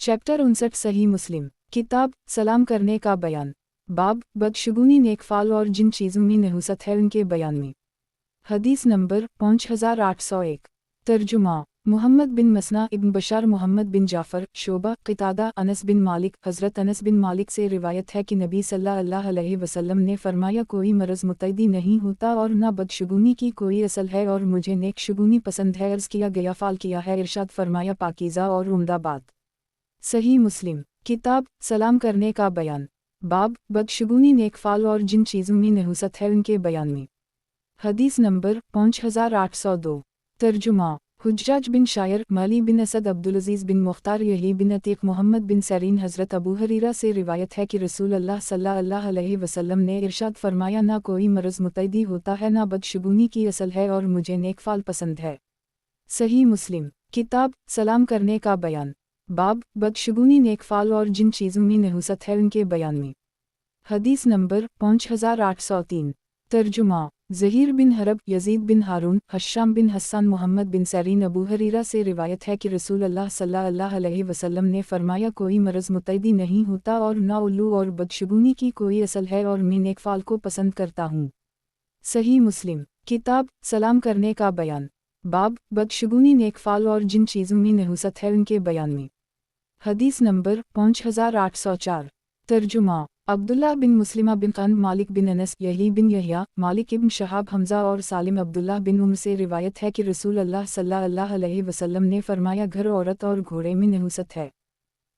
Chapter 59 सही मुस्लिम किताब सलाम करने का बयान। बाब बदशगुनी नेकफाल और जिन चीज़ों में नहुसत है उनके बयान में। हदीस नंबर 5801। तर्जुमा मुहम्मद बिन मसना इब्न बशार मोहम्मद बिन जाफ़र शोबा क़तादा अनस बिन मालिक। हज़रत अनस बिन मालिक से रिवायत है कि नबी सल्लल्लाहु अलैहि वसल्लम ने फरमाया, कोई मरज़ मुतअद्दी नहीं होता और न बदशगुनी की कोई असल है और मुझे नेकशगुनी पसंद है। अर्ज़ किया गया फ़ाल किया है, इरशाद फरमाया पाकीज़ा और उम्दा बात। सही मुस्लिम किताब सलाम करने का बयान। बाब बदशगुनी नेकफाल और जिन चीज़ों में नहुसत है उनके बयान में। हदीस नंबर 5802। तर्जुमा हुज्जाज बिन शायर माली बिन असद अब्दुल अज़ीज़ बिन मुख्तार यही बिन अतीक मोहम्मद बिन सरीन। हज़रत अबू हरीरा से रिवायत है कि रसूल अल्लाह सल्लल्लाहु अलैहि वसल्लम ने इरशाद फरमाया, ना कोई मरज़ मुतअद्दी होता है ना बदशगुनी की असल है और मुझे नेकफाल पसंद है। सही मुस्लिम किताब सलाम करने का बयान। बाब बदशगुनी नेकफाल और जिन चीज़ों में नहुसत है उनके बयान में। हदीस नंबर 5803। तर्जुमा ज़हीर बिन हरब यज़ीद बिन हारून हश्शाम बिन हस्सान मोहम्मद बिन सरीन। अबू हरीरा से रिवायत है कि रसूल अल्लाह सल्लल्लाहु अलैहि वसल्लम ने फरमाया, कोई मरज़ मुतअद्दी नहीं होता और ना उल्लू और बदशगुनी की कोई असल है और मैं नेकफाल को पसंद करता हूँ। सही मुस्लिम किताब सलाम करने का बयान। बाब बदशगुनी नेकफाल और जिन चीज़ों में नहुसत है उनके बयान में। हदीस नंबर 5804। तर्जुमा अब्दुल्लाह बिन मुस्लिमा बिन क़न मालिक बिन अनस यही बिन यहया मालिक इब्न शहाब हमज़ा और सालिम अब्दुल्लाह बिन उम्र से रिवायत है कि रसूल अल्लाह सल्लल्लाहु अलैहि वसल्लम ने फरमाया, घर औरत और घोड़े में नहुसत है।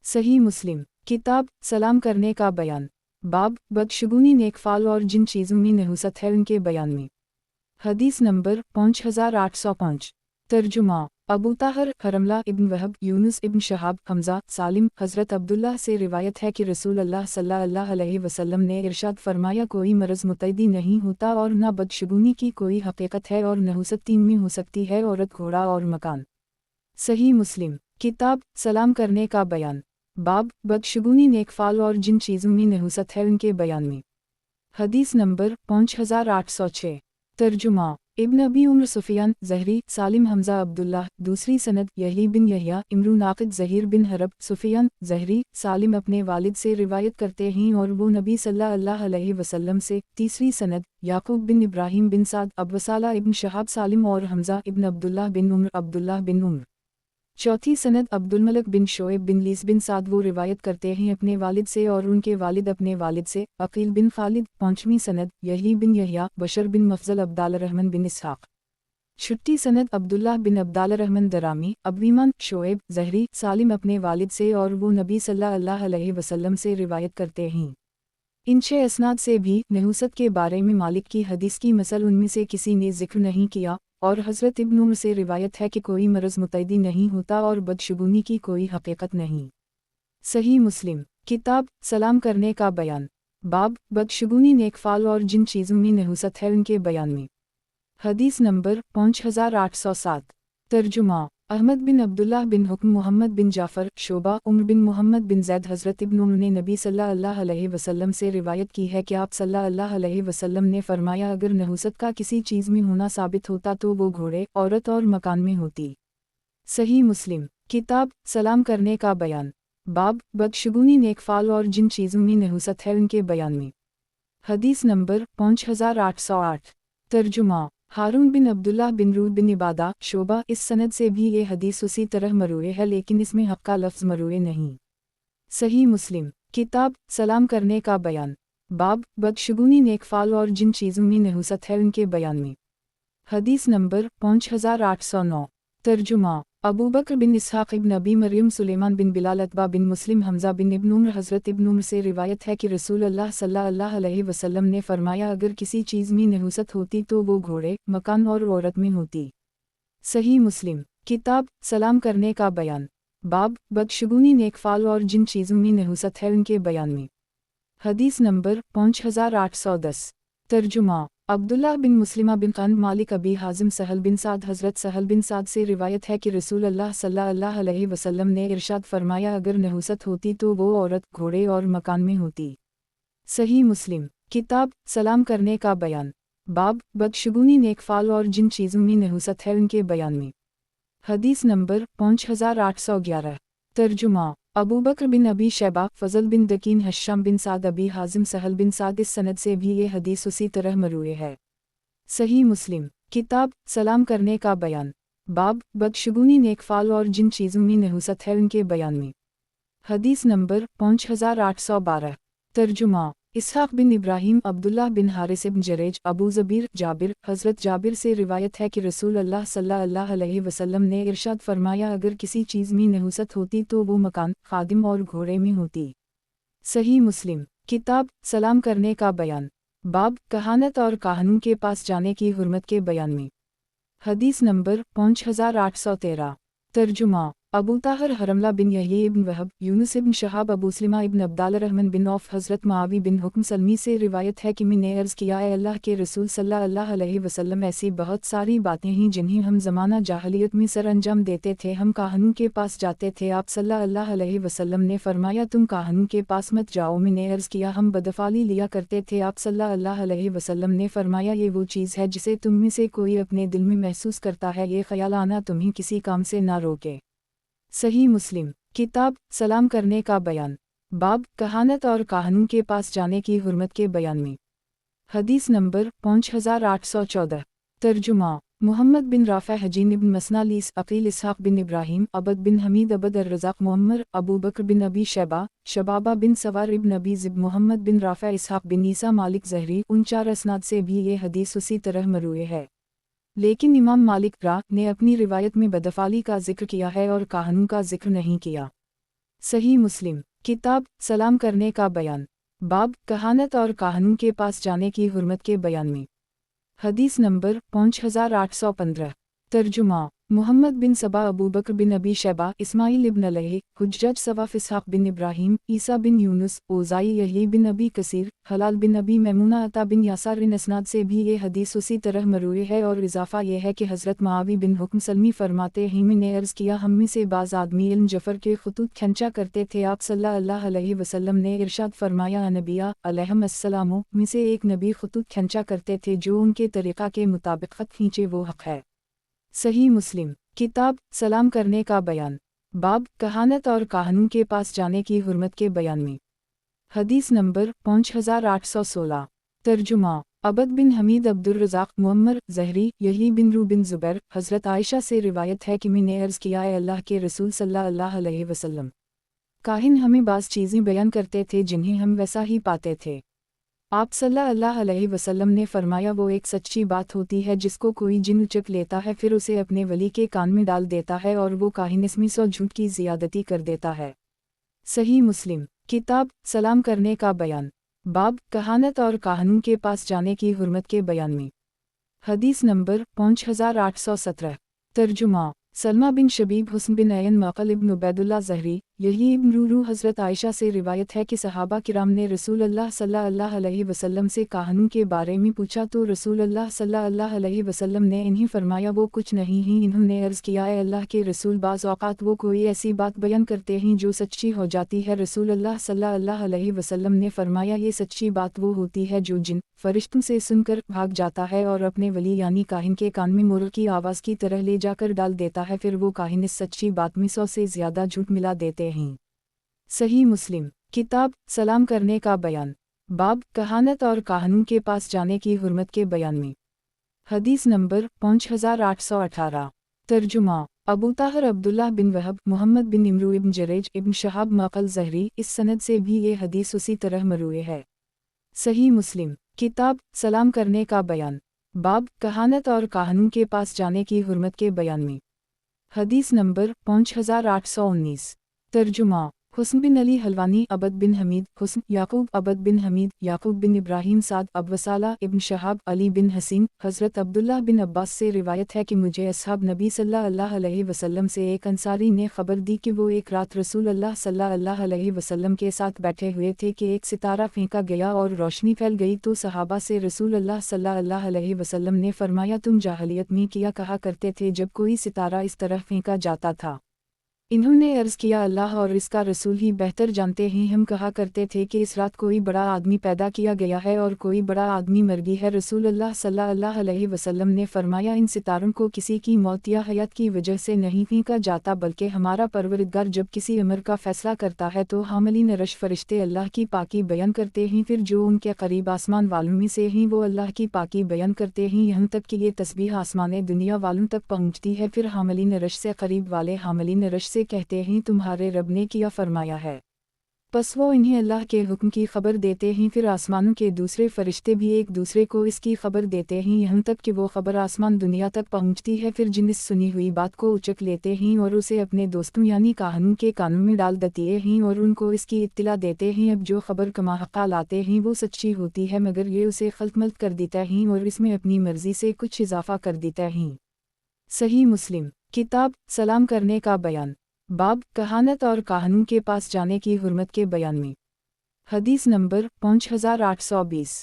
सही मुस्लिम किताब सलाम करने का बयान। बाब बदशगुनी नेकफाल और जिन चीज़ों में नहुसत है उनके बयान में। हदीस नंबर 5805। तर्जुमा अबू ताहर हरमला इब्न वहब यूनुस इब्न शहाब हमज़ा सालिम हज़रत अब्दुल्लाह से रिवायत है कि रसूल अल्लाह सल्लल्लाहु अलैहि वसल्लम ने इरशाद फरमाया, कोई मरज़ मुतअद्दी नहीं होता और न बदशगुनी की कोई हकीकत है और नहुसत तीन में हो सकती है, औरत घोड़ा और मकान। सही मुस्लिम किताब सलाम करने का बयान। बाब बदशगुनी नेकफाल और जिन चीज़ों में नहुसत है उनके बयान में। हदीस नंबर 5806। तर्जुमा इब्न अबी उम्र सुफियान ज़हरी सालिम हमज़ा अब्दुल्लाह। दूसरी सनद यही बिन यहया इमरू नाक़िद ज़हीर बिन हरब सुफियान ज़हरी सालिम अपने वालिद से रिवायत करते हैं और वो नबी सल्लल्लाहु अलैहि वसल्लम से। तीसरी सनद याकूब बिन इब्राहिम बिन साद अबवसाला इब्न शहाब सालिम और हमज़ा इब्न अब्दुल्लाह बिन उम्र अब्दुल्लाह बिन उम्र। चौथी सनद अब्दुलमलक बिन शोएब बिन लीस बिन साद वो रिवायत करते हैं अपने वालिद से और उनके वालिद अपने वालिद से। अकील बिन खालिद। पाँचवीं सनद यही बिन यहया बशर बिन मफजल अब्दालरहमान बिन इसहाक़। छठी सनद अब्दुल्लाह बिन अब्दालरहमान दरामी अबवीमान शोएब ज़हरी सालिम अपने वालिद से और वो नबी सल्लल्लाहु अलैहि वसल्लम से रिवायत करते हैं। इन 6 इसनाद से भी नहुसत के बारे में मालिक की हदीस की मसल उनमें से किसी ने जिक्र नहीं किया और हज़रत इब्न उम्र से रिवायत है कि कोई मरज़ मुतअद्दी नहीं होता और बदशगुनी की कोई हकीकत नहीं। सही मुस्लिम किताब सलाम करने का बयान। बाब बदशगुनी नेकफाल और जिन चीज़ों में नहुसत है उनके बयान में। हदीस नंबर 5807। तर्जुमा अहमद बिन अब्दुल्लाह बिन हुक्म मोहम्मद बिन जाफ़र शोबा उम्र बिन मोहम्मद बिन ज़ैद। हज़रत इब्न उम्र ने नबी सल्लल्लाहु अलैहि वसल्लम से रिवायत की है कि आप सल्लल्लाहु अलैहि वसल्लम ने फरमाया, अगर नहुसत का किसी चीज़ में होना साबित होता तो वो घोड़े औरत और मकान में होती। सही मुस्लिम किताब सलाम करने का बयान। बाब बदशगुनी नेकफाल और जिन चीज़ों में नहुसत है उनके बयान में। हदीस नंबर 5808। तर्जुमा हारून बिन अब्दुल्लाह बिन रूद बिन इबादा शोबा। इस सनद से भी ये हदीस उसी तरह मरूए है लेकिन इसमें हक़ का लफ्ज़ मरूए नहीं। सही मुस्लिम किताब सलाम करने का बयान। बाब बदशगुनी नेकफाल और जिन चीज़ों में नहुसत है उनके बयान में। हदीस नंबर 5809। तर्जुमा अबू बकर बिन इसहाक़ इब्न अबी मरियम सुलेमान बिन बिलाल अतबा बिन मुस्लिम हमज़ा बिन इब्न उम्र। हज़रत इब्न उम्र से रिवायत है कि रसूल अल्लाह सल्लल्लाहु अलैहि वसल्लम ने फरमाया, अगर किसी चीज़ में नहुसत होती तो वो घोड़े मकान और औरत में होती। सही मुस्लिम किताब सलाम करने का बयान। बाब बदशगुनी नेकफाल और जिन चीज़ों में नहुसत है उनके बयान में। हदीस नंबर 5810। तर्जुमा अब्दुल्लाह बिन मुस्लिमा बिन क़न मालिक अबी हाज़िम सहल बिन साद। हज़रत सहल बिन साद से रिवायत है कि रसूल अल्लाह सल्लल्लाहु अलैहि वसल्लम ने इरशाद फरमाया, अगर नहुसत होती तो वो औरत घोड़े और मकान में होती। सही मुस्लिम किताब सलाम करने का बयान। बाब बदशगुनी नेकफाल और जिन चीज़ों में नहुसत है उनके बयान में। हदीस नंबर 5811। तर्जुमा अबू बकर बिन अबी शैबा, फजल बिन दकीन, हश्शाम बिन साद, अबी हाजिम, सहल बिन साद। इस सनद से भी ये हदीस उसी तरह मरूए है। सही मुस्लिम किताब सलाम करने का बयान। बाब बदशगुनी नेकफाल और जिन चीज़ों में नहुसत है उनके बयान में। हदीस नंबर 5812। तर्जुमा इसहाक बिन इब्राहीम, अब्दुल्लाह बिन हारिस इब्न जरेज, अबू ज़बीर, जाबिर। हज़रत जाबिर से रिवायत है कि रसूल अल्लाह सल्लल्लाहु अलैहि वसल्लम ने इरशाद फरमाया, अगर किसी चीज़ में नहुसत होती तो वो मकान, खादिम और घोड़े में होती। सही मुस्लिम किताब सलाम करने का बयान। बाब कहानत और काहनों के पास जाने की हुर्मत के बयान में। हदीस नंबर 5813। तर्जुमा अबू ताहर हरमला बिन यही इब्न वहब, यूनुस इब्न शहाब, अबू सलिमा इब्न अब्दाल रहमान बिन औफ, हज़रत मुआवी बिन हुक्म सलमी से रिवायत है कि मैंने अर्ज़ किया, ए अल्लाह के रसूल सल्लल्लाहु अलैहि वसल्लम, ऐसी बहुत सारी बातें हैं जिन्हें हम ज़माना जाहलियत में सर अंजाम देते थे। हम काहनों के पास जाते थे। आप सल्लल्लाहु अलैहि वसल्लम ने फरमाया, तुम काहनों के पास मत जाओ। मैंने अर्ज़ किया, हम बदफाली लिया करते थे। आप सल्लल्लाहु अलैहि वसल्लम ने फरमाया, ये वो चीज़ है जिसे तुम में से कोई अपने दिल में महसूस करता है, ये ख्याल आना तुम्हें किसी काम से ना रोके। सही मुस्लिम किताब सलाम करने का बयान। बाब कहानत और काहनों के पास जाने की हुर्मत के बयान में। हदीस नंबर 5814। तर्जुमा मुहम्मद बिन राफ़ा, हजीन इब्न मसनालीस, अकील, इसहाक बिन इब्राहीम, अबद बिन हमीद, अबद अर्रज़ाक़, मुअम्मर, अबू बकर बिन अबी शैबा, शबाबा बिन सवार इब्न अबी ज़िब, मुहम्मद बिन राफ़ा, इसहाक बिन ईसा, मालिक, ज़हरी। उन चार असनाद से भी ये हदीस उसी तरह मरूए है, लेकिन इमाम मालिक ने अपनी रिवायत में बदफाली का जिक्र किया है और काहनूं का जिक्र नहीं किया। सही मुस्लिम किताब सलाम करने का बयान। बाब कहानत और काहनूं के पास जाने की हुर्मत के बयान में। हदीस नंबर 5815। तर्जुमा मुहम्मद बिन सबा, अबू बकर बिन अबी शैबा, इस्माइल इब्न अलैह, हुज्जज, सवाफ, इसहाक बिन इब्राहीम, ईसा बिन यूनुस, ओज़ाई, यही बिन अबी कसीर, हलाल बिन अबी मैमूना, अता बिन यासार। इन असनाद से भी ये हदीस उसी तरह मरूए है और इजाफ़ा यह है कि हज़रत मुआवी बिन हुक्म सलमी फरमाते हैं, मैंने अर्ज़ किया, हम में से बाज़ आदमी इल्म जफ़र के ख़ुतूत खींचा करते थे। आप सल्लल्लाहु अलैहि वसल्लम ने इरशाद फरमाया, नबिया अलैहिस्सलाम में से एक नबी ख़ुतूत खींचा करते थे, जो उनके तरीक़ा के मुताबिक ख़त खींचे वो हक़ है। सही मुस्लिम किताब सलाम करने का बयान। बाब कहानत और काहनूं के पास जाने की हुर्मत के बयान में। हदीस नंबर 5816। तर्जुमा अबद बिन हमीद, अब्दुर्रज़ाक़, मुअम्मर, ज़हरी, यही बिन रू बिन ज़ुबैर। हज़रत आयशा से रिवायत है कि मैंने अर्ज़ किया, ए अल्लाह के रसूल सल्लल्लाहु अलैहि वसल्लम, काहिन हमें बाज़ चीज़ें बयान करते थे जिन्हें हम वैसा ही पाते थे। आप सल्लल्लाहु अलैहि वसल्लम ने फरमाया, वो एक सच्ची बात होती है जिसको कोई जिन उचक लेता है, फिर उसे अपने वली के कान में डाल देता है और वो काहिन इसमें 100 झूठ की ज़ियादती कर देता है। सही मुस्लिम किताब सलाम करने का बयान। बाब कहानत और काहनूं के पास जाने की हुर्मत के बयान में। हदीस नंबर 5817। तर्जुमा सलमा बिन शबीब, हुस्न बिन अयन, मक़ल इब्न उबैदुल्लाह, ज़हरी, यही इब्न रूरू। हज़रत आयशा से रिवायत है कि सहाबा किराम ने रसूल अल्लाह सल्लल्लाहु अलैहि वसल्लम से काहनूं के बारे में पूछा तो रसूल अल्लाह सल्लल्लाहु अलैहि वसल्लम ने इन्हें फरमाया, वो कुछ नहीं ही। इन्होंने अर्ज़ किया, ए अल्लाह के रसूल, बाज़ औक़ात वो कोई ऐसी बात बयान करते हैं जो सच्ची हो जाती है। रसूल अल्लाह सल्लल्लाहु अलैहि वसल्लम ने फरमाया, ये सच्ची बात वो होती है जो जिन फरिश्तों से सुनकर भाग जाता है और अपने वली यानी काहिन के कान में मोर की आवाज़ की तरह ले जाकर डाल देता है, फिर वो काहिन इस सच्ची बात में 100 से ज़्यादा झूठ मिला देते हैं। सही मुस्लिम किताब सलाम करने का बयान। बाब कहानत और काहनूं के पास जाने की हुर्मत के बयान में। हदीस नंबर 5818। तर्जुमा अबू ताहर, अब्दुल्लाह बिन वहब, मुहम्मद बिन इमरू इब्न जरेज, इब्न शहाब, मक़ल, ज़हरी। इस सनद से भी ये हदीस उसी तरह मरूए है। सही मुस्लिम किताब सलाम करने का बयान। बाब कहानत और काहनूं के पास जाने की हुर्मत के बयान में। हदीस नंबर 5819। तर्जुमा हुस्न बिन अली हलवानी, अबद बिन हमीद, हुस्न, याकूब, अबद बिन हमीद, याकूब बिन इब्राहीम, साद, अबवसाला, इब्न शहाब, अली बिन हसीन। हज़रत अब्दुल्लाह बिन अब्बास से रिवायत है कि मुझे असहाब नबी सल्लल्लाहु अलैहि वसल्लम से एक अंसारी ने खबर दी कि वो एक रात रसूल अल्लाह सल्लल्लाहु अलैहि वसल्लम के साथ बैठे हुए थे कि एक सितारा फेंका गया और रोशनी फैल गई। तो सहाबा से रसूल अल्लाह सल्लल्लाहु अलैहि वसल्लम ने फरमाया, तुम जाहलियत में किया कहा करते थे जब कोई सितारा इस तरह फेंका जाता था। इन्होंने अर्ज़ किया, अल्लाह और इसका रसूल ही बेहतर जानते हैं। हम कहा करते थे कि इस रात कोई बड़ा आदमी पैदा किया गया है और कोई बड़ा आदमी मर गई है। रसूल अल्लाह सल्लल्लाहु अलैहि वसल्लम ने फरमाया, इन सितारों को किसी की मौत या हयात की वजह से नहीं फेंका जाता, बल्कि हमारा परवरदिगार जब किसी अमर का फैसला करता है तो हामिलीन अर्श फरिश्ते अल्लाह की पाकी बयान करते हैं, फिर जो उनके करीब आसमान वालों में से हैं वो अल्लाह की पाकी बयान करते हैं, यहाँ तक कि ये तस्बीह आसमान दुनिया वालों तक पहुँचती है। फिर हामिलीन अर्श से करीब वाले हामिलीन अर्श से कहते हैं, तुम्हारे रब ने क्या फरमाया है। बस वो इन्हें अल्लाह के हुक्म की खबर देते हैं। फिर आसमानों के दूसरे फरिश्ते भी एक दूसरे को इसकी खबर देते हैं, यहाँ तक कि वो खबर आसमान दुनिया तक पहुँचती है। फिर जिन इस सुनी हुई बात को उचक लेते हैं और उसे अपने दोस्तों यानी काहनों के कानों में डाल देते हैं और उनको इसकी इत्तला देते हैं। अब जो खबर कमा हक़ा लाते हैं वो सच्ची होती है, मगर ये उसे खल्तमल्त कर देते हैं और इसमें अपनी मर्जी से कुछ इजाफा कर देते हैं। सही मुस्लिम किताब सलाम करने का बयान, बाब कहानत और काहनों के पास जाने की हुर्मत के बयान में। हदीस नंबर 5820।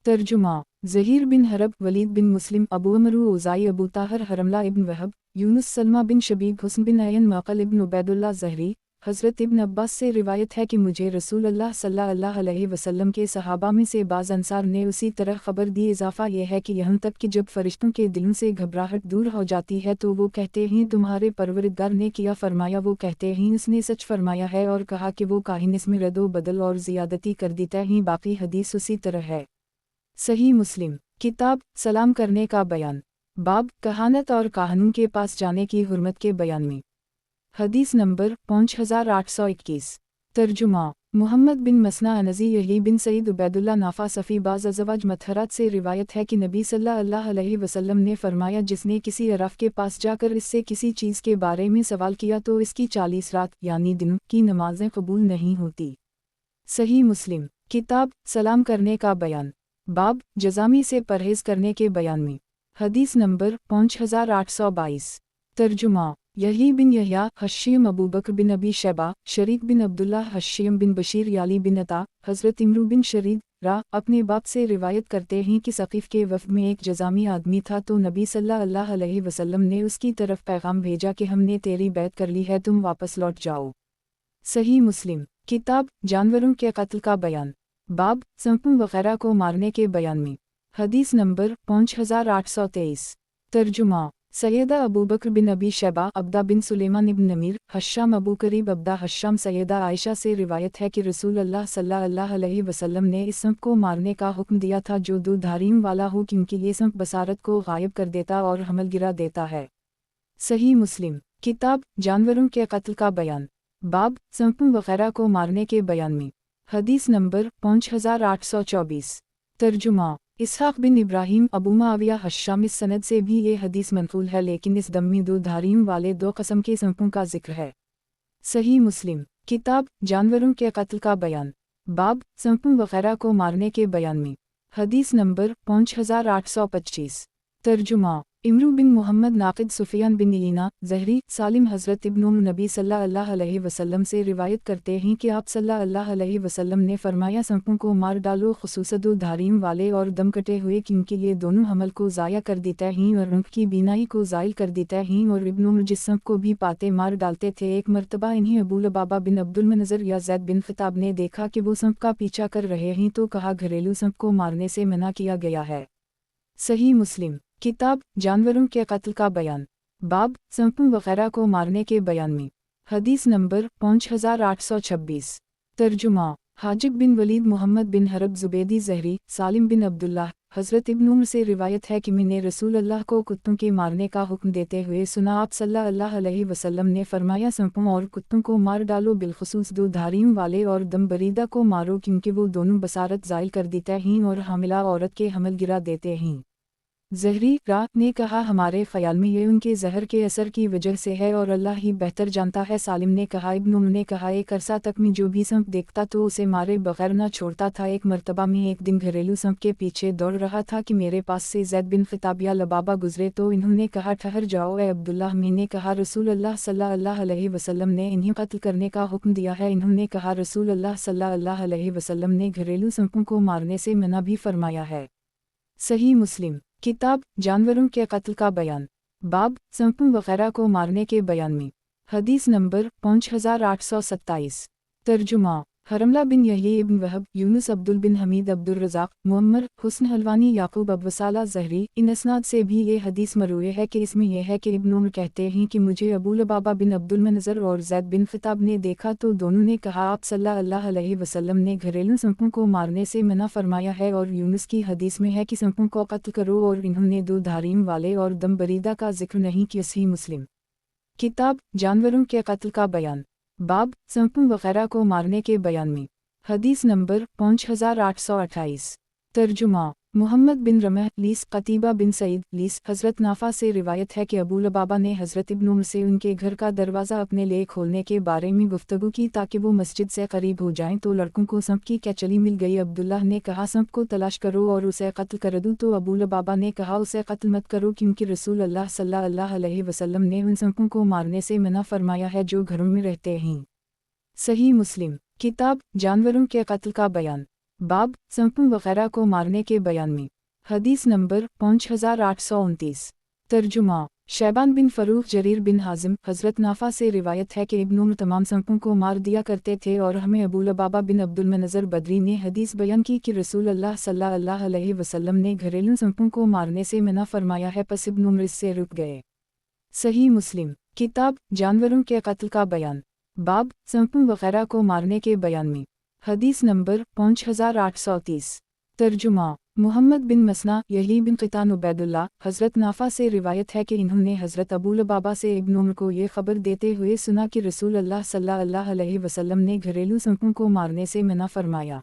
तर्जुमा ज़हीर बिन हरब, वलीद बिन मुस्लिम, अबू अमरू उज़ाई, अबू ताहर, हरमला इब्न वहब, यूनुस, सलमा बिन शबीब, हुस्न बिन अयन, मक़ल इब्न उबैदुल्लाह ज़हरी। हज़रत इब्न अब्बास से रिवायत है कि मुझे रसूल अल्लाह सल्लल्लाहु अलैहि वसल्लम के सहाबा में से बाज़ अंसार ने उसी तरह ख़बर दी। इजाफ़ा यह है कि यहाँ तक कि जब फ़रिश्तों के दिलों से घबराहट दूर हो जाती है तो वो कहते हैं, तुम्हारे परवरदिगार ने किया फरमाया। वो कहते हैं, उसने सच फरमाया है, और कहा कि वो काहिन इसमें रद्दो बदल और ज़ियादती कर देता है। बाकी हदीस उसी तरह है। सही मुस्लिम किताब सलाम करने का बयान, बाब कहानत और काहनों के पास जाने की हुर्मत के बयान में। हदीस नंबर 5821। तर्जुमा मुहम्मद बिन मसना अनज़ी, यही बिन सईद, उबैदुल्लाह, नाफा, सफ़ी, बाज़ अज़वाज मतहरात से रिवायत है कि नबी सल्लल्लाहु अलैहि वसल्लम ने फरमाया, जिसने किसी अराफ के पास जाकर इससे किसी चीज़ के बारे में सवाल किया तो इसकी 40 रात यानी दिनों की नमाजें कबूल नहीं होती। सही मुस्लिम किताब सलाम करने का बयान, बाब जज़ामी से परहेज़ करने के बयान में। हदीस नंबर 5822। तर्जुमा यही बिन यहया, हश्यम, अबू बकर बिन अबी शैबा, शरीक बिन अब्दुल्लाह, हश्यम बिन बशीर, याली बिन अता, हज़रत इमरू बिन शरीद अपने बाप से रिवायत करते हैं कि सक़ीफ़ के वफ़द में एक जज़ामी आदमी था, तो नबी सल्लल्लाहु अलैहि वसल्लम ने उसकी तरफ पैगाम भेजा कि हमने तेरी बैत कर ली है, तुम वापस लौट जाओ। सही मुस्लिम किताब जानवरों के कत्ल का बयान, बाब सांपों वग़ैरह को मारने के बयान में। हदीस नंबर 5823। तर्जुमा सैयदा अबू बकर बिन अबी शैबा, अब्दा बिन सुलेमान इब्न नमीर, हश्शाम, अबू करीब, अब्दा, हश्शाम, सैयदा आयशा से रिवायत है कि रसूल अल्लाह सल्लल्लाहु अलैहि वसल्लम ने इस सांप को मारने का हुक्म दिया था जो दूधारियों वाला हो, क्योंकि ये सांप बसारत को गायब कर देता और हमल गिरा देता है। सही मुस्लिम किताब जानवरों के कत्ल का बयान, बाब सांपों वग़ैरह को मारने के बयान में। हदीस नंबर 5824। तर्जुमा इसहाक़ बिन इब्राहीम, अबू मुआविया, हश्शाम, इस सनद से भी ये हदीस मनक़ूल है, लेकिन इस दम में दो धारियों वाले दो कस्म के सांपों का जिक्र है। सही मुस्लिम किताब जानवरों के कत्ल का बयान, बाब सांपों वग़ैरह को मारने के बयान में। हदीस नंबर 5825। तर्जुमा इमरू बिन मोहम्मद, नाक़िद, सुफियान बिन ईना, ज़हरी, सालिम, हज़रत इब्न उम्र, नबी सल्लल्लाहु अलैहि वसल्लम से रिवायत करते हैं कि आप सल्लल्लाहु अलैहि वसल्लम ने फरमाया, सांपों को मार डालो, ख़ुसूसन दो धारियों वाले और दम कटे हुए, क्योंकि ये दोनों हमल को ज़ाया कर देते हैं और आँख की बीनाई को ज़ाइल कर देते हैं। और इब्न उम्र जिस सांप को भी पाते मार डालते थे। एक मरतबा इन्हें अबू लबाबा बिन अब्दुल मुनज़्ज़र या ज़ैद बिन ख़िताब ने देखा कि वो सांप का पीछा कर रहे हैं, तो कहा, घरेलू सांप को मारने से मना किया गया है। सही मुस्लिम किताब जानवरों के कत्ल का बयान, बाब सांपों वग़ैरह को मारने के बयान में। हदीस नंबर 5826। तर्जुमा हाजिब बिन वलीद, मोहम्मद बिन हरब, ज़ुबैदी, ज़हरी, सालिम बिन अब्दुल्लाह, हज़रत इब्न उम्र से रिवायत है कि मैंने रसूल अल्लाह को कुत्तों के मारने का हुक्म देते हुए सुना। आप सल्लल्लाहु अलैहि वसल्लम ने फरमाया, सांपों और कुत्तों को मार डालो, बिलखुसूस दो धारियों वाले और दम बरीदा को मारो, क्योंकि वो दोनों बसारत ज़ाइल कर देते हैं और हामिला औरत के हमल गिरा देते हैं। ज़हरी ने कहा, हमारे ख़याल में ये उनके जहर के असर की वजह से है और अल्लाह ही बेहतर जानता है। सालिम ने कहा, इब्न उम्र ने कहा, एक अरसा तक मैं जो भी सांप देखता तो उसे मारे बगैर न छोड़ता था। एक मरतबा में एक दिन घरेलू सांप के पीछे दौड़ रहा था कि मेरे पास से ज़ैद बिन ख़िताब या लबाबा गुजरे, तो इन्होंने कहा, ठहर जाओ ए अब्दुल्लाह। मैंने कहा, रसूल अल्लाह सल्लल्लाहु अलैहि वसल्लम ने इन्हें कत्ल करने का हुक्म दिया है। इन्होंने कहा, रसूल अल्लाह सल्लल्लाहु अलैहि वसल्लम ने घरेलू सांपों को मारने से मना भी फरमाया है। सही मुस्लिम किताब जानवरों के कत्ल का बयान, बाब सांपों वग़ैरह को मारने के बयान में। حدیث نمبر 5827۔ ترجمہ حرملہ بن یحیی ابن وہب، یونس عبدل بن حمید عبد الرزاق، معمر حسن حلوانی، یعقوب ابو صالح زہری۔ ان اسناد سے بھی یہ حدیث مروی ہے کہ اس میں یہ ہے کہ ابن عمر کہتے ہیں کہ مجھے ابو لبابہ بن عبد المنذر اور زید بن خطاب نے دیکھا تو دونوں نے کہا آپ صلی اللہ علیہ وسلم نے گھریلو سنپوں کو مارنے سے منع فرمایا ہے، اور یونس کی حدیث میں ہے کہ سنپوں کو قتل کرو، اور انہوں نے دو دھاریم والے اور دم بریدہ کا ذکر نہیں کیا۔ صحیح مسلم کتاب جانوروں کے قتل کا بیان، باب سنپوں وغیرہ کو مارنے کے بیان میں۔ حدیث نمبر 5828۔ ترجمہ محمد بن رمح لیس قتیبہ بن سعید لیس حضرت نافع سے روایت ہے کہ ابو لبابہ نے حضرت ابن عمر سے ان کے گھر کا دروازہ اپنے لیے کھولنے کے بارے میں گفتگو کی تاکہ وہ مسجد سے قریب ہو جائیں تو لڑکوں کو سنپ کی کیچلی مل گئی۔ عبداللہ نے کہا سنپ کو تلاش کرو اور اسے قتل کر دو، تو ابو لبابہ نے کہا اسے قتل مت کرو کیونکہ رسول اللہ صلی اللہ علیہ وسلم نے ان سنپوں کو مارنے سے منع فرمایا ہے جو گھروں میں رہتے ہیں۔ صحیح مسلم کتاب جانوروں کے قتل کا بیان، باب سنپوں وغیرہ کو مارنے کے بیان میں۔ حدیث نمبر 5829۔ ترجمہ شیبان بن فروخ جریر بن حازم حضرت نافع سے روایت ہے کہ ابن عمر تمام سنپوں کو مار دیا کرتے تھے، اور ہمیں ابو لبابہ بن عبد المنذر بدری نے حدیث بیان کی کہ رسول اللہ صلی اللہ علیہ وسلم نے گھریلو سنپوں کو مارنے سے منع فرمایا ہے، پس ابن عمر اس سے رک گئے۔ صحیح مسلم کتاب جانوروں کے قتل کا بیان، باب سنپوں وغیرہ کو مارنے کے بیان میں۔ حدیث نمبر 5830۔ ترجمہ محمد بن مسنہ یحیی بن قطان عبید اللہ حضرت نافع سے روایت ہے کہ انہوں نے حضرت ابو لبابہ سے ابن عمر کو یہ خبر دیتے ہوئے سنا کہ رسول اللہ صلی اللہ علیہ وسلم نے گھریلو سنپوں کو مارنے سے منع فرمایا۔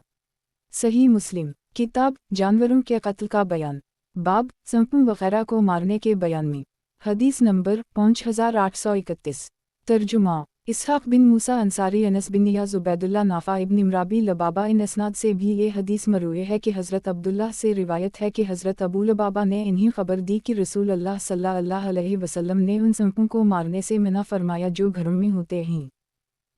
صحیح مسلم کتاب جانوروں کے قتل کا بیان، باب سنپوں وغیرہ کو مارنے کے بیان میں۔ حدیث نمبر 5831۔ ترجمہ اسحاق بن موسیٰ انصاری انس بن نیاز عبید اللہ نافع ابن امرابی لبابہ۔ ان اسناد سے بھی یہ حدیث مروی ہے کہ حضرت عبداللہ سے روایت ہے کہ حضرت ابو لبابہ نے انہیں خبر دی کہ رسول اللہ صلی اللہ علیہ وسلم نے ان سنپوں کو مارنے سے منع فرمایا جو گھروں میں ہوتے ہیں۔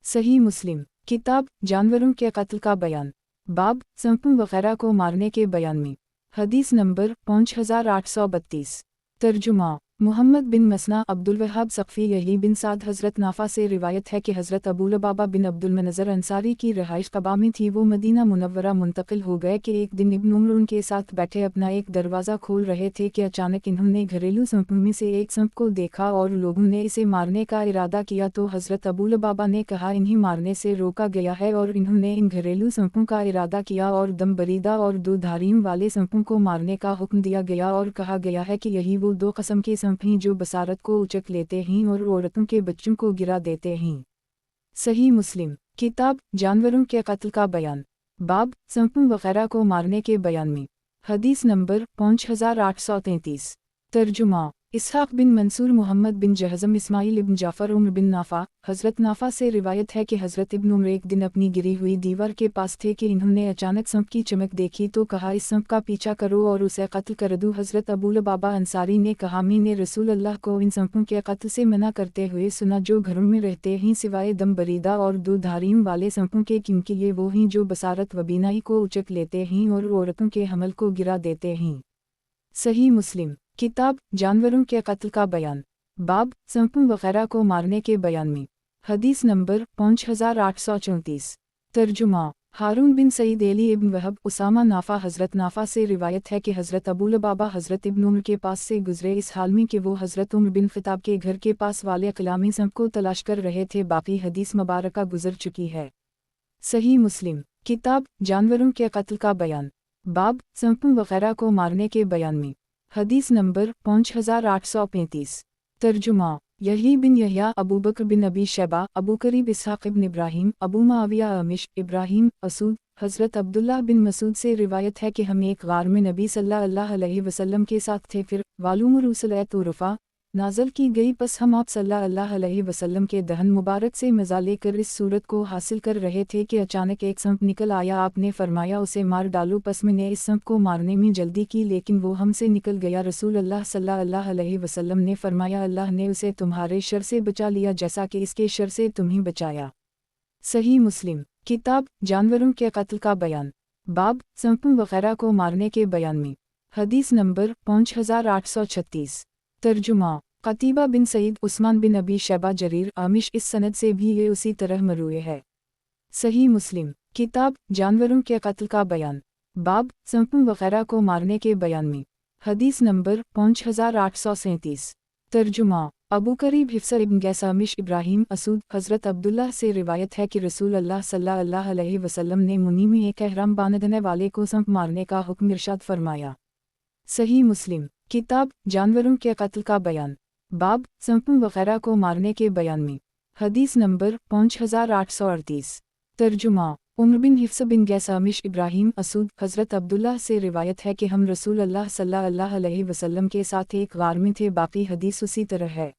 صحیح مسلم کتاب جانوروں کے قتل کا بیان، باب سنپوں وغیرہ کو مارنے کے بیان میں۔ حدیث نمبر 5832۔ ترجمہ محمد بن مسنہ عبد الوہاب ثقفی یحیی بن سعد حضرت نافع سے روایت ہے کہ حضرت ابو لبابہ بن عبد المنذر انصاری کی رہائش قباء میں تھی، وہ مدینہ منورہ منتقل ہو گئے کہ ایک دن ابن عمر ان کے ساتھ بیٹھے اپنا ایک دروازہ کھول رہے تھے کہ اچانک انہوں نے گھریلو سنپوں میں سے ایک سنپ کو دیکھا اور لوگوں نے اسے مارنے کا ارادہ کیا، تو حضرت ابو لبابہ نے کہا انہیں مارنے سے روکا گیا ہے، اور انہوں نے ان گھریلو سنپوں کا ارادہ کیا اور دم بریدہ اور دو دھاریم والے سنپوں کو مارنے کا حکم دیا گیا، اور کہا گیا ہے کہ یہی وہ دو قسم کے سنپ ہیں جو بصارت کو اچک لیتے ہیں اور عورتوں کے بچوں کو گرا دیتے ہیں۔ صحیح مسلم کتاب جانوروں کے قتل کا بیان، باب سنپوں وغیرہ کو مارنے کے بیان میں۔ حدیث نمبر 5833۔ ترجمہ اسحاق بن منصور محمد بن جہزم اسماعیل ابن جعفر عمر بن نافع حضرت نافع سے روایت ہے کہ حضرت ابن عمر ایک دن اپنی گری ہوئی دیوار کے پاس تھے کہ انہوں نے اچانک سنپ کی چمک دیکھی تو کہا اس سنپ کا پیچھا کرو اور اسے قتل کر دو۔ حضرت ابو لبابہ انصاری نے کہا میں نے رسول اللہ کو ان سنپوں کے قتل سے منع کرتے ہوئے سنا جو گھروں میں رہتے ہیں سوائے دم بریدہ اور دو دھاریم والے سنپوں کے، کیونکہ یہ وہ ہیں جو بصارت و بینائی کو اچک لیتے ہیں اور عورتوں کے حمل کو گرا دیتے ہیں۔ صحیح مسلم کتاب جانوروں کے قتل کا بیان، باب سنپوں وغیرہ کو مارنے کے بیان میں۔ حدیث نمبر 5834۔ ترجمہ ہارون بن سعید ایلی ابن وہب اسامہ نافع حضرت نافع سے روایت ہے کہ حضرت ابو لبابہ حضرت ابن عمر کے پاس سے گزرے اس حال میں کہ وہ حضرت عمر بن خطاب کے گھر کے پاس والے قلامی سنپ کو تلاش کر رہے تھے۔ باقی حدیث مبارکہ گزر چکی ہے۔ صحیح مسلم کتاب جانوروں کے قتل کا بیان، باب سنپوں وغیرہ کو مارنے کے بیان میں۔ حدیث نمبر 5835۔ ترجمہ یحیی بن یحییٰ ابو بکر بن ابی شیبہ ابو قریب اسحاق ابن ابراہیم ابو معاویہ عامش ابراہیم اسود حضرت عبداللہ بن مسعود سے روایت ہے کہ ہم ایک غار میں نبی صلی اللہ علیہ وسلم کے ساتھ تھے، پھر والوم رسل طورفہ نازل کی گئی، پس ہم آپ صلی اللہ علیہ وسلم کے دہن مبارک سے مزہ لے کر اس صورت کو حاصل کر رہے تھے کہ اچانک ایک سنپ نکل آیا، آپ نے فرمایا اسے مار ڈالو، پس میں نے اس سنپ کو مارنے میں جلدی کی لیکن وہ ہم سے نکل گیا۔ رسول اللہ صلی اللہ علیہ وسلم نے فرمایا اللہ نے اسے تمہارے شر سے بچا لیا جیسا کہ اس کے شر سے تمہیں بچایا۔ صحیح مسلم کتاب جانوروں کے قتل کا بیان، باب سنپوں وغیرہ کو مارنے کے بیان میں۔ حدیث نمبر 5836۔ ترجمہ कतीबा बिन सईद उस्मान बिन अबी शैबा जरीर आमिश इस सनद से भी ये उसी तरह मरूए है। सही मुस्लिम किताब जानवरों के कत्ल का बयान बाब संपू वगैरह को मारने के बयान में हदीस नंबर 5837। तर्जुमा अबू करीब हिफ्सा इब्न गैसामिश इब्राहीम असूद हज़रत अब्दुल्ला से रिवायत है कि रसूल अल्लाह सल्लल्लाहु अलैहि वसल्लम ने मुनी में एक एहराम बांधने वाले को संप मारने का हुक्म इरशाद फरमाया। सही मुस्लिम किताब जानवरों के कत्ल का बयान बाब संपू वगैरह को मारने के बयान में हदीस नंबर 5838। तर्जुमा उम्र बिन हिफ्स बिन गैसामिश इब्राहीम असूद हज़रत अब्दुल्ला से रिवायत है कि हम रसूल अल्लाह सल्लल्लाहु अलैहि वसल्लम के साथ एक गार में थे। बाकी हदीस उसी तरह है।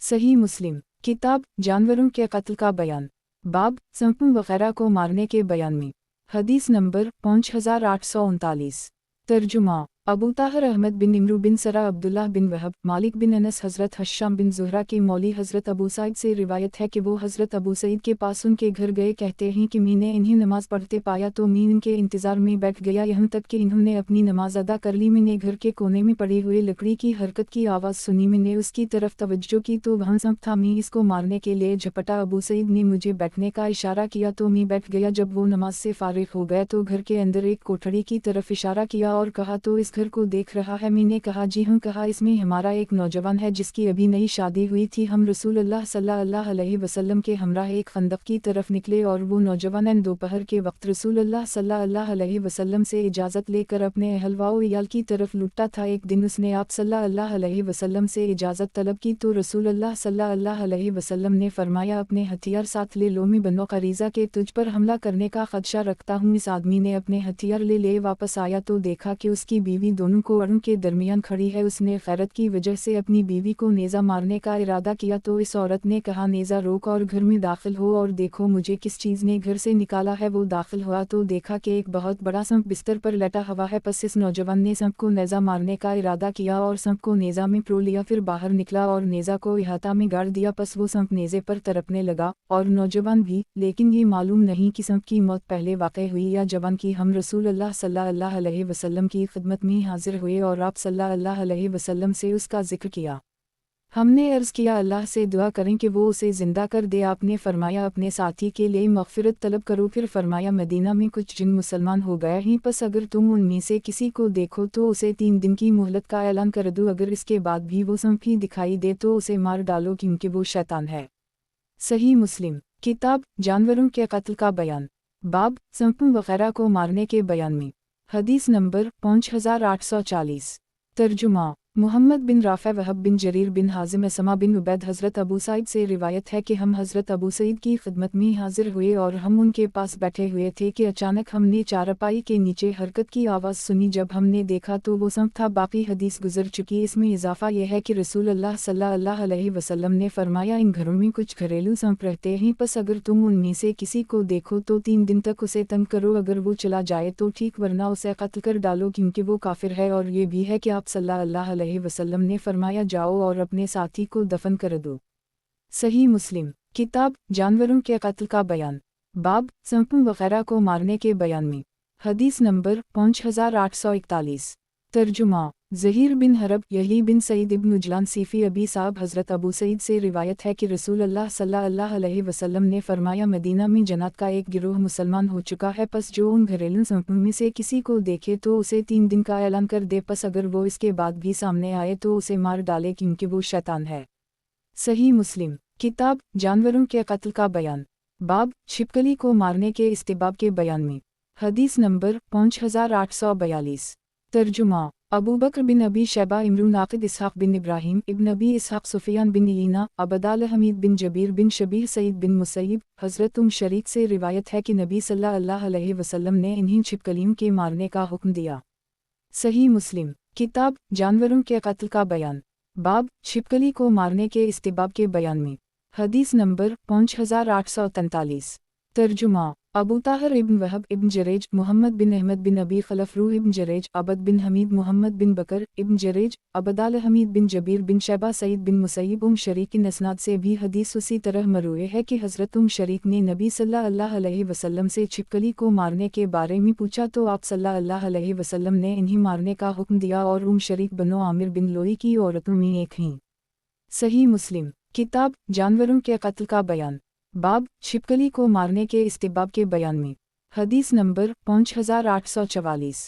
सही मुस्लिम किताब जानवरों के कत्ल का बयान बाब संपू वगैरह को मारने के बयान में हदीस नंबर 5839। तर्जुमा अबू ताहर अहमद बिन इमरू बिन सरा अब्दुल्ला बिन वहब मालिक बिन अनस हज़रत हश्शाम बिन ज़ुहरा के मौली हज़रत अबू सईद से रिवायत है कि वो हज़रत अबू सईद के पास उनके घर गए। कहते हैं कि मैंने इन्हें नमाज पढ़ते पाया तो मैं इनके इंतज़ार में बैठ गया यहाँ तक कि इन्होंने अपनी नमाज अदा कर ली। मैंने घर के कोने में पड़ी हुई लकड़ी की हरकत की आवाज़ सुनी। मैंने उसकी तरफ तवज्जो की तो वहाँ सांप था। मैं इसको मारने के लिए झपटा। अबू सईद ने मुझे बैठने का इशारा किया तो मैं बैठ गया। जब वो नमाज से फारिग हो गया तो घर के अंदर एक कोठड़ी की तरफ इशारा किया और कहा तो इस घर को देख रहा है। मैंने कहा जी हाँ। कहा इसमें हमारा एक नौजवान है जिसकी अभी नई शादी हुई थी। हम रसूल अल्लाह सल्लल्लाहु अलैहि वसल्लम के हमराह एक खंदक की तरफ निकले और वो नौजवान दोपहर के वक्त रसूल अल्लाह सल्लल्लाहु अलैहि वसल्लम से इजाज़त लेकर अपने अहलवा व इयाल की तरफ लुटता था। एक दिन उसने आप सल्लल्लाहु अलैहि वसल्लम से इजाज़त तलब की तो रसूल अल्लाह सल्लल्लाहु अलैहि वसल्लम ने फरमाया अपने हथियार साथ ले लो। मैं बनो क़रीज़ा के तुझ पर हमला करने का खदशा रखता हूँ। इस आदमी ने अपने हथियार ले वापस आया तो देखा कि उसकी बीवी दोनों को अड़ों के दरमियान खड़ी है। उसने खैरत की वजह से अपनी बीवी को नेज़ा मारने का इरादा किया तो इस औरत ने कहा नेज़ा रोक और घर में दाखिल हो और देखो मुझे किस चीज़ ने घर से निकाला है। वो दाखिल हुआ तो देखा कि एक बहुत बड़ा सांप बिस्तर पर लेटा हुआ है। पस इस नौजवान ने सांप को नेज़ा मारने का इरादा किया और सांप को नेज़ा में प्रो लिया। फिर बाहर निकला और नेज़ा को इहाता में गाड़ दिया। पस वो सांप नेज़े पर तड़पने लगा और नौजवान भी। लेकिन ये मालूम नहीं कि सांप की मौत पहले वाक़ई हुई या जवान की। हम रसूल अल्लाह सल्लल्लाहु अलैहि वसल्लम की खिदमत में हाजिर हुए और आप सल्लल्लाहु अलैहि वसल्लम से उसका जिक्र किया। हमने अर्ज़ किया अल्लाह से दुआ करें कि वो उसे ज़िंदा कर दे। आपने फरमाया अपने साथी के लिए मग़फ़िरत तलब करो। फिर फरमाया मदीना में कुछ जिन मुसलमान हो गए हैं। बस अगर तुम उनमें से किसी को देखो तो उसे 3 दिन की मोहलत का ऐलान कर दो। अगर इसके बाद भी वो सांप ही दिखाई दे तो उसे मार डालो क्योंकि वो शैतान है। सही मुस्लिम किताब जानवरों के कत्ल का बयान बाब सांपों वगैरह को मारने के बयान में हदीस नंबर 5840। तर्जुमा मोहम्मद बिन राफ़े वहब बिन जरीर बिन हाजिम असमा बिन उबैद हज़रत अबू सईद से रिवायत है कि हम हज़रत अबू सईद की खिदमत में हाजिर हुए और हम उनके पास बैठे हुए थे कि अचानक हमने चारपाई के नीचे हरकत की आवाज़ सुनी। जब हमने देखा तो वो सांप था। बाकी हदीस गुजर चुकी। इसमें इजाफ़ा यह है कि रसूल अल्लाह सल्लल्लाहु अलैहि वसल्लम ने फरमाया इन घरों में कुछ घरेलू सांप रहते हैं। बस अगर तुम उनमें से किसी को देखो तो 3 दिन तक उसे तंग करो। अगर वो चला जाए तो ठीक वरना उसे कत्ल कर डालो क्योंकि वो काफिर है। और ये भी है कि आप सल्लल्लाहु अलैहि वसल्लम ने फरमाया जाओ और अपने साथी को दफन कर दो। सही मुस्लिम किताब जानवरों के कत्ल का बयान बाब सांपों वगैरह को मारने के बयान में हदीस नंबर 5841। तर्जुमा ज़हीर बिन हरब यही बिन सईद इब्न उजलान सीफ़ी अबी साहब हज़रत अबू सईद से रिवायत है कि रसूल अल्लाह सल्लल्लाहु अलैहि वसल्लम ने फरमाया मदीना में जन्नत का एक गिरोह मुसलमान हो चुका है। पस जो उन घरेलू सांपों में से किसी को देखे तो उसे 3 दिन का ऐलान कर दे। पस अगर वो इसके बाद भी सामने आए तो उसे मार डाले क्योंकि वो शैतान है। सही मुस्लिम किताब जानवरों के कत्ल का बयान बाब छिपकली को मारने के इस्तेबाब के बयान में हदीस नंबर 5842। तर्जुमा अबू बकर बिन अबी शैबा इमरू नाक़िद इसहाक़ बिन इब्राहीम इब्न अबी इसहाक़ सुफ़ियान बिन ईना अबदाल हमीद बिन जबीर बिन शबीह सईद बिन मुसैब हज़रत शरीक से रिवायत है कि नबी सल्लल्लाहु अलैहि वसल्लम ने इन्हीं छिपकलियों के मारने का हुक्म दिया। सही मुस्लिम किताब जानवरों के कत्ल का बयान बाब छिपकली को मारने के इस्तेबाब के बयान में हदीस नंबर 5843। तर्जुमा अबू ताहर इब्न वहब इब्न जरेज मोहम्मद बिन अहमद बिन अबी खलफ रूह इब्न जरेज अबद बिन हमीद मोहम्मद बिन बकर इब्न जरेज अबदाल हमीद बिन जबीर बिन शैबा सईद बिन मुसैब शरीक की नस्नाद से भी हदीस उसी तरह मरूए है कि हज़रत शरीक ने नबी सल्लल्लाहु अलैहि वसल्लम से छिपकली को मारने के बारे में पूछा तो आप सल्लल्लाहु अलैहि वसल्लम ने इन्हें मारने का हुक्म दिया और शरीक बनो आमिर बिन लोई की औरतों में एक हैं। सही मुस्लिम। किताब जानवरों के कत्ल का बयान, बाब छिपकली को मारने के इस्तेबाब के बयान में। हदीस नंबर 5844।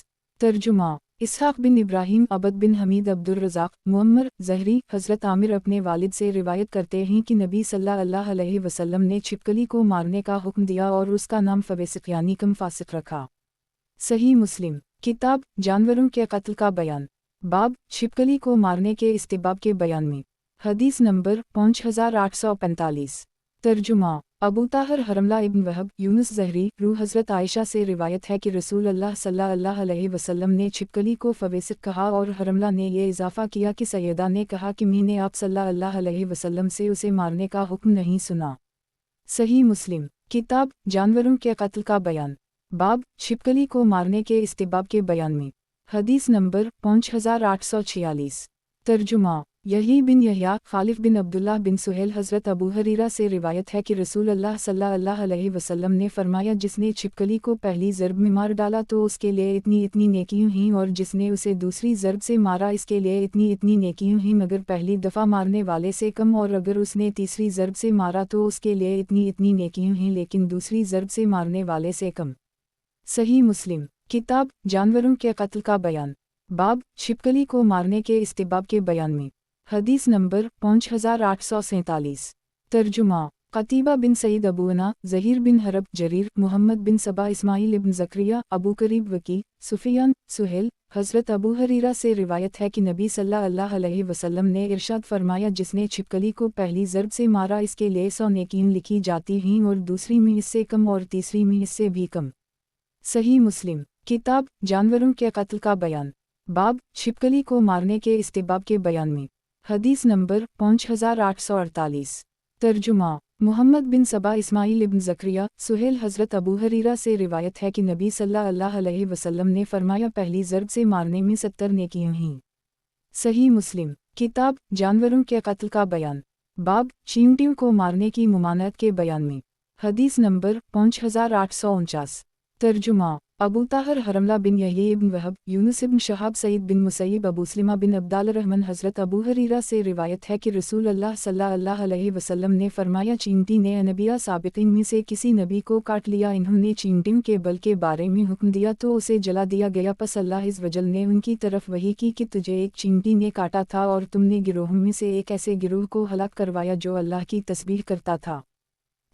तर्जुमा इसहाक बिन इब्राहिम अबद बिन हमीद अब्दुल रज़ाक मुअम्मर ज़हरी हज़रत आमिर अपने वालिद से रिवायत करते हैं कि नबी सल्लल्लाहु अलैहि वसल्लम ने छिपकली को मारने का हुक्म दिया और उसका नाम फवेसिक यानी कम फासिक रखा। सही मुस्लिम। किताब जानवरों के कत्ल का बयान, बाब छिपकली को मारने के इस्तेबाब के बयान में। हदीस नंबर 5845। तर्जुमा अबू ताहर हरमला इब्न वहब यूनुस ज़हरी रूह हज़रत आयशा से रिवायत है कि रसूल अल्लाह सल्लल्लाहु अलैहि वसल्लम ने छिपकली को फवेसिक कहा और हरमला ने ये इजाफ़ा किया कि सैयदा ने कहा कि मैंने आप सल्लल्लाहु अलैहि वसल्लम से उसे मारने का हुक्म नहीं सुना। सही मुस्लिम। किताब जानवरों के कत्ल का बयान, बाब छिपकली को मारने के इस्तेबाब के बयान में। हदीस नंबर 5846। तर्जुमा यही बिन यहया खालिफ बिन अब्दुल्लाह बिन सुहेल हज़रत अबू हरीरा से रिवायत है कि रसूल अल्लाह सल्लल्लाहु अलैहि वसल्लम ने फरमाया जिसने छिपकली को पहली ज़रब में मार डाला तो उसके लिए इतनी इतनी नेकियां हैं और जिसने उसे दूसरी ज़रब से मारा इसके लिए इतनी इतनी नेकियां हैं मगर पहली दफ़ा मारने वाले से कम, और अगर उसने तीसरी ज़रब से मारा तो उसके लिए इतनी इतनी नेकियां हैं लेकिन दूसरी ज़रब से मारने वाले से कम। सही मुस्लिम। किताब जानवरों के कत्ल का बयान, बाब छिपकली को मारने के इस्तेबाब के बयान में। हदीस नंबर 5847। तर्जुमा कतीबा बिन सईद अबूना ज़हीर बिन हरब जरीर मोहम्मद बिन सबा इस्माइल इब्न ज़करिया अबू करीब वकी सुफियान सुहेल हज़रत अबू हरीरा से रिवायत है कि नबी सल्लल्लाहु अलैहि वसल्लम ने इरशाद फरमाया जिसने छिपकली को पहली ज़रब से मारा इसके लिए 100 नेकियां लिखी जाती हैं और दूसरी में इससे कम और तीसरी में इससे भी कम। सही मुस्लिम। किताब जानवरों के कत्ल का बयान, बाब छिपकली को मारने के इस्तेबाब के बयान में। हदीस नंबर 5848। तर्जुमा मोहम्मद बिन सबा इस्माइल इब्न ज़करिया सुहेल हज़रत अबू हरीरा से रिवायत है कि नबी सल्लल्लाहु अलैहि वसल्लम ने फरमाया पहली ज़रब से मारने में 70 नेकियां हैं। सही मुस्लिम। किताब जानवरों के कत्ल का बयान, बाब चींटियों को मारने की मुमानत के बयान में। हदीस नंबर 5849। तर्जुमा अबू ताहर हरमला बिन यहया इब्न वहब यूनुस इब्न शहाब सईद बिन मुसैयब अबू सलिमा बिन अब्दाल रहमान हज़रत अबू हरीरा से रिवायत है कि रसूल अल्लाह सल्लल्लाहु अलैहि वसल्लम ने फरमाया चींटी ने अनबिया साबिकीन में से किसी नबी को काट लिया, इन्होंने चींटियों के बल के बारे में हुक्म दिया तो उसे जला दिया गया। पस अल्लाह इज़ वजल ने उनकी तरफ वही की कि तुझे एक चींटी ने काटा था और तुमने गिरोह में से एक ऐसे गिरोह को हलाक करवाया जो अल्लाह की तस्बीह करता था।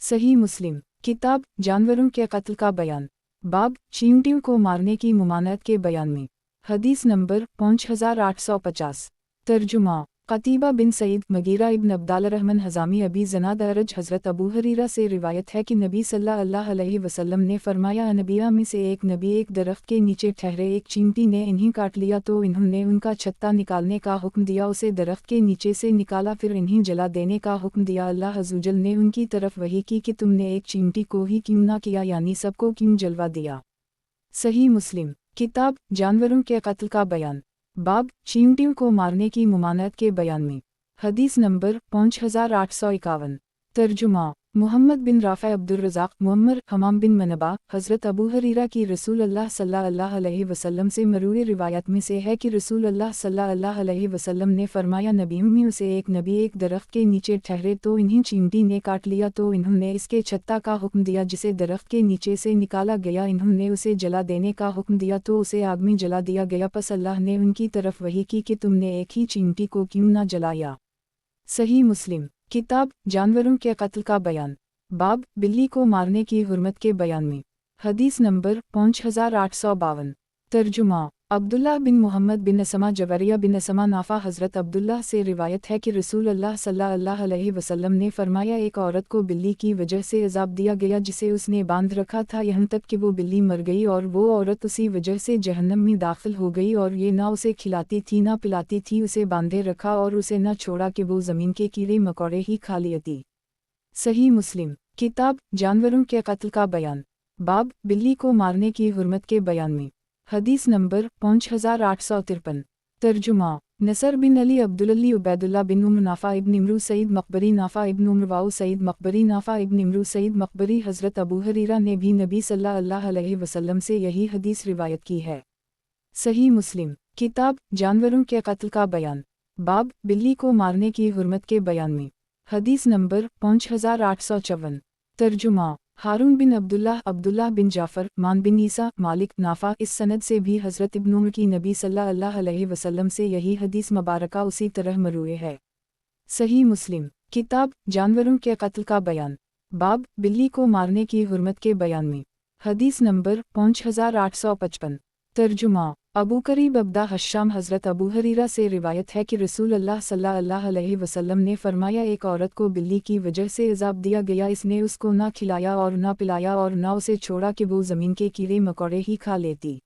सही मुस्लिम। किताब जानवरों के कत्ल का बयान, बाब चींटियों को मारने की मुमानत के बयान में। हदीस नंबर 5850। तर्जुमा कतीबा बिन सईद मगीरा इब्न अब्दाल रहमान हज़ामी अबी ज़नाद अरज हज़रत अबू हरीरा से रिवायत है कि नबी सल्लल्लाहु अलैहि वसल्लम ने फरमाया नबिया में से एक नबी एक दरख्त के नीचे ठहरे, एक चींटी ने इन्हें काट लिया तो इन्होंने उनका छत्ता निकालने का हुक्म दिया, उसे दरख्त के नीचे से निकाला, फिर इन्हें जला देने का हुक्म दिया। अल्लाह अज़्ज़वजल ने उनकी तरफ वही की कि तुमने एक चींटी को ही क्यों ना किया, यानी सबको क्यों जलवा दिया। सही मुस्लिम। किताब जानवरों के कत्ल का बयान, बाब चींटियों को मारने की मुमानत के बयान में। हदीस नंबर 5851। तर्जुमा मोहम्मद बिन राफ़ा अब्दुल रज़ाक मुअम्मर हमाम बिन मनबा हज़रत अबू हरीरा की रसूल अल्लाह सल्लल्लाहु अलैहि वसल्लम से मरूई रिवायत में से है कि रसूल अल्लाह सल्लल्लाहु अलैहि वसल्लम ने फरमाया नबियों में से एक नबी एक दरख्त के नीचे ठहरे तो इन्हें चींटी ने काट लिया तो इन्होंने इसके छत्ता का हुक्म दिया जिसे दरख्त के नीचे से निकाला गया, इन्होंने उसे जला देने का हुक्म दिया तो उसे आग में जला दिया गया। पस अल्लाह ने उनकी तरफ वही की कि तुमने एक ही चींटी को क्यों ना जलाया। सही मुस्लिम। किताब जानवरों के कत्ल का बयान, बाब बिल्ली को मारने की हुर्मत के बयान में। हदीस नंबर 5852। तर्जुमा अब्दुल्लाह बिन मोहम्मद बिन असमा जवरिया बिन असमा नाफा हज़रत अब्दुल्लाह से रिवायत है कि रसूल अल्लाह सल्लल्लाहु अलैहि वसल्लम ने फरमाया एक औरत को बिल्ली की वजह से अज़ाब दिया गया जिसे उसने बांध रखा था, यहाँ तक कि वो बिल्ली मर गई और वो औरत उसी वजह से जहन्नम में दाखिल हो गई, और ये ना उसे खिलाती थी ना पिलाती थी, उसे बांधे रखा और उसे न छोड़ा कि वो ज़मीन के कीड़े मकोड़े ही खा लेती। सही मुस्लिम। किताब जानवरों के कत्ल का बयान, बाब बिल्ली को मारने की हुर्मत के बयान में। हदीस नंबर 5853। तर्जुमा नसर बिन अली अब्दुल्ली उबैदुल्ला बिन उम्र नाफा इब्न इमरू सईद मकबरी नाफा इब्न उम्र वाउ सईद मकबरी नाफा इब्न इमरू सईद मकबरी हज़रत अबू हरीरा ने भी नबी सल्लल्लाहु अलैहि वसल्लम से यही हदीस रिवायत की है। सही मुस्लिम। किताब जानवरों के कत्ल का बयान, बाब बिल्ली को मारने की हुर्मत के बयान में। हदीस नंबर 5854। तर्जुमा हारून बिन अब्दुल्लाह बिन जाफ़र, मान बिन ईसा, मालिक, नाफ़ा। इस सनद से भी हज़रत इब्न उमर की नबी सल्लल्लाहु अलैहि वसल्लम से यही हदीस मुबारका उसी तरह मरवी है। सही मुस्लिम किताब जानवरों के कत्ल का बयान, बाब बिल्ली को मारने की हुर्मत के बयान में। हदीस नंबर 5855। तर्जुमा अबू करीब अब्दा हश्शाम हज़रत अबू हरीरा से रिवायत है कि रसूल अल्लाह सल्लल्लाहु अलैहि वसल्लम ने फरमाया, एक औरत को बिल्ली की वजह से अज़ाब दिया गया, इसने उसको ना खिलाया और ना पिलाया और ना उसे छोड़ा कि वो ज़मीन के कीड़े मकोड़े ही खा लेती।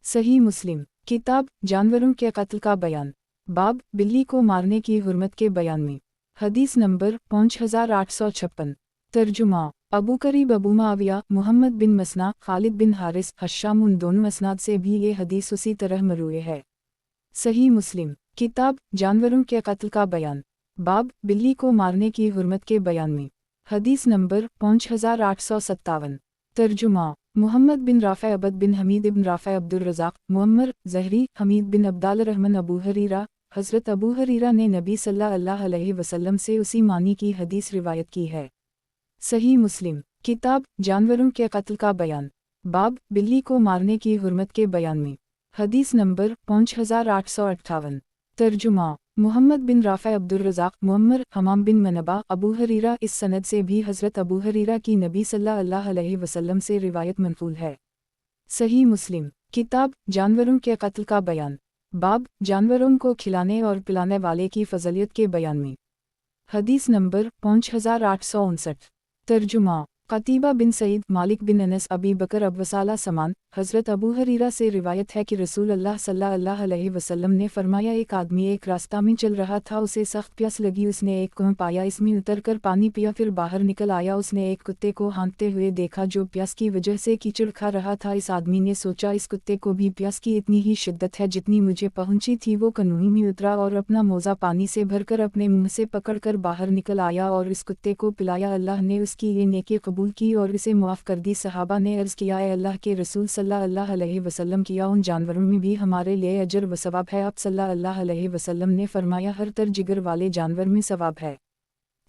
सही मुस्लिम किताब जानवरों के कत्ल का बयान, बाब बिल्ली को मारने की हुर्मत के बयान में। हदीस नंबर 5856। तर्जुमा अबू करीब अबू माविया, मोहम्मद बिन मसना, खालिद बिन हारिस, हश्शाम, उन दोनों असनाद से भी ये हदीस उसी तरह मरवी है। सही मुस्लिम किताब जानवरों के कत्ल का बयान, बाब बिल्ली को मारने की हुर्मत के बयान में। हदीस नंबर 5857। तर्जुमा मोहम्मद बिन राफ़े अबद बिन हमीद इब्न राफ़े अब्दुल रज़ाक, मुअम्मर, ज़हरी, हमीद बिन अब्दाल रहमान अबू हरीरा। हज़रत अबू हरीरा ने नबी सल्लल्लाहु अलैहि वसल्लम से उसी मानी की हदीस रिवायत की है। सही मुस्लिम किताब जानवरों के कत्ल का बयान, बाब बिल्ली को मारने की हुर्मत के बयान में। हदीस नंबर 5858। तर्जुमा मोहम्मद बिन राफ़े अब्दुल रज़ाक, मुअम्मर, हमाम बिन मनबा, अबू हरीरा। इस सनद से भी हज़रत अबू हरीरा की नबी सल्लल्लाहु अलैहि वसल्लम से रिवायत मनक़ूल है। सही मुस्लिम किताब जानवरों के कत्ल का बयान, बाब जानवरों को खिलाने और पिलाने वाले की फ़ज़लियत के बयान में। हदीस नंबर 5859। तर्जुमा कतीबा बिन सईद, मालिक बिन अनस, अबी बकर अबवसाला समान। हज़रत अबू हरीरा से रिवायत है कि रसूल अल्लाह सल्लल्लाहु अलैहि वसल्लम ने फरमाया, एक आदमी एक रास्ता में चल रहा था, उसे सख्त प्यास लगी, उसने एक कुआं पाया, इसमें उतर कर पानी पिया, फिर बाहर निकल आया, उसने एक कुत्ते को हाँकते हुए देखा जो प्यास की वजह से कीचड़ खा रहा था। इस आदमी ने सोचा, इस कुत्ते को भी प्यास की इतनी ही शिद्दत है जितनी मुझे पहुंची थी। वो कनूही में उतरा और अपना मोज़ा पानी से भरकर अपने मुंह से पकड़कर बाहर निकल आया और इस कुत्ते को पिलाया। अल्लाह ने उसकी ये नेकी कबूल की और इसे मुआफ़ कर दी। सहाबा ने अर्ज़ किया, ए अल्लाह के रसूल सल्लल्लाहु अलैहि वसल्लम, किया उन जानवरों में भी हमारे लिए अजर व सवाब है? आप सल्लल्लाहु अलैहि वसल्लम ने फरमाया, हर तर जिगर वाले जानवर में सवाब है।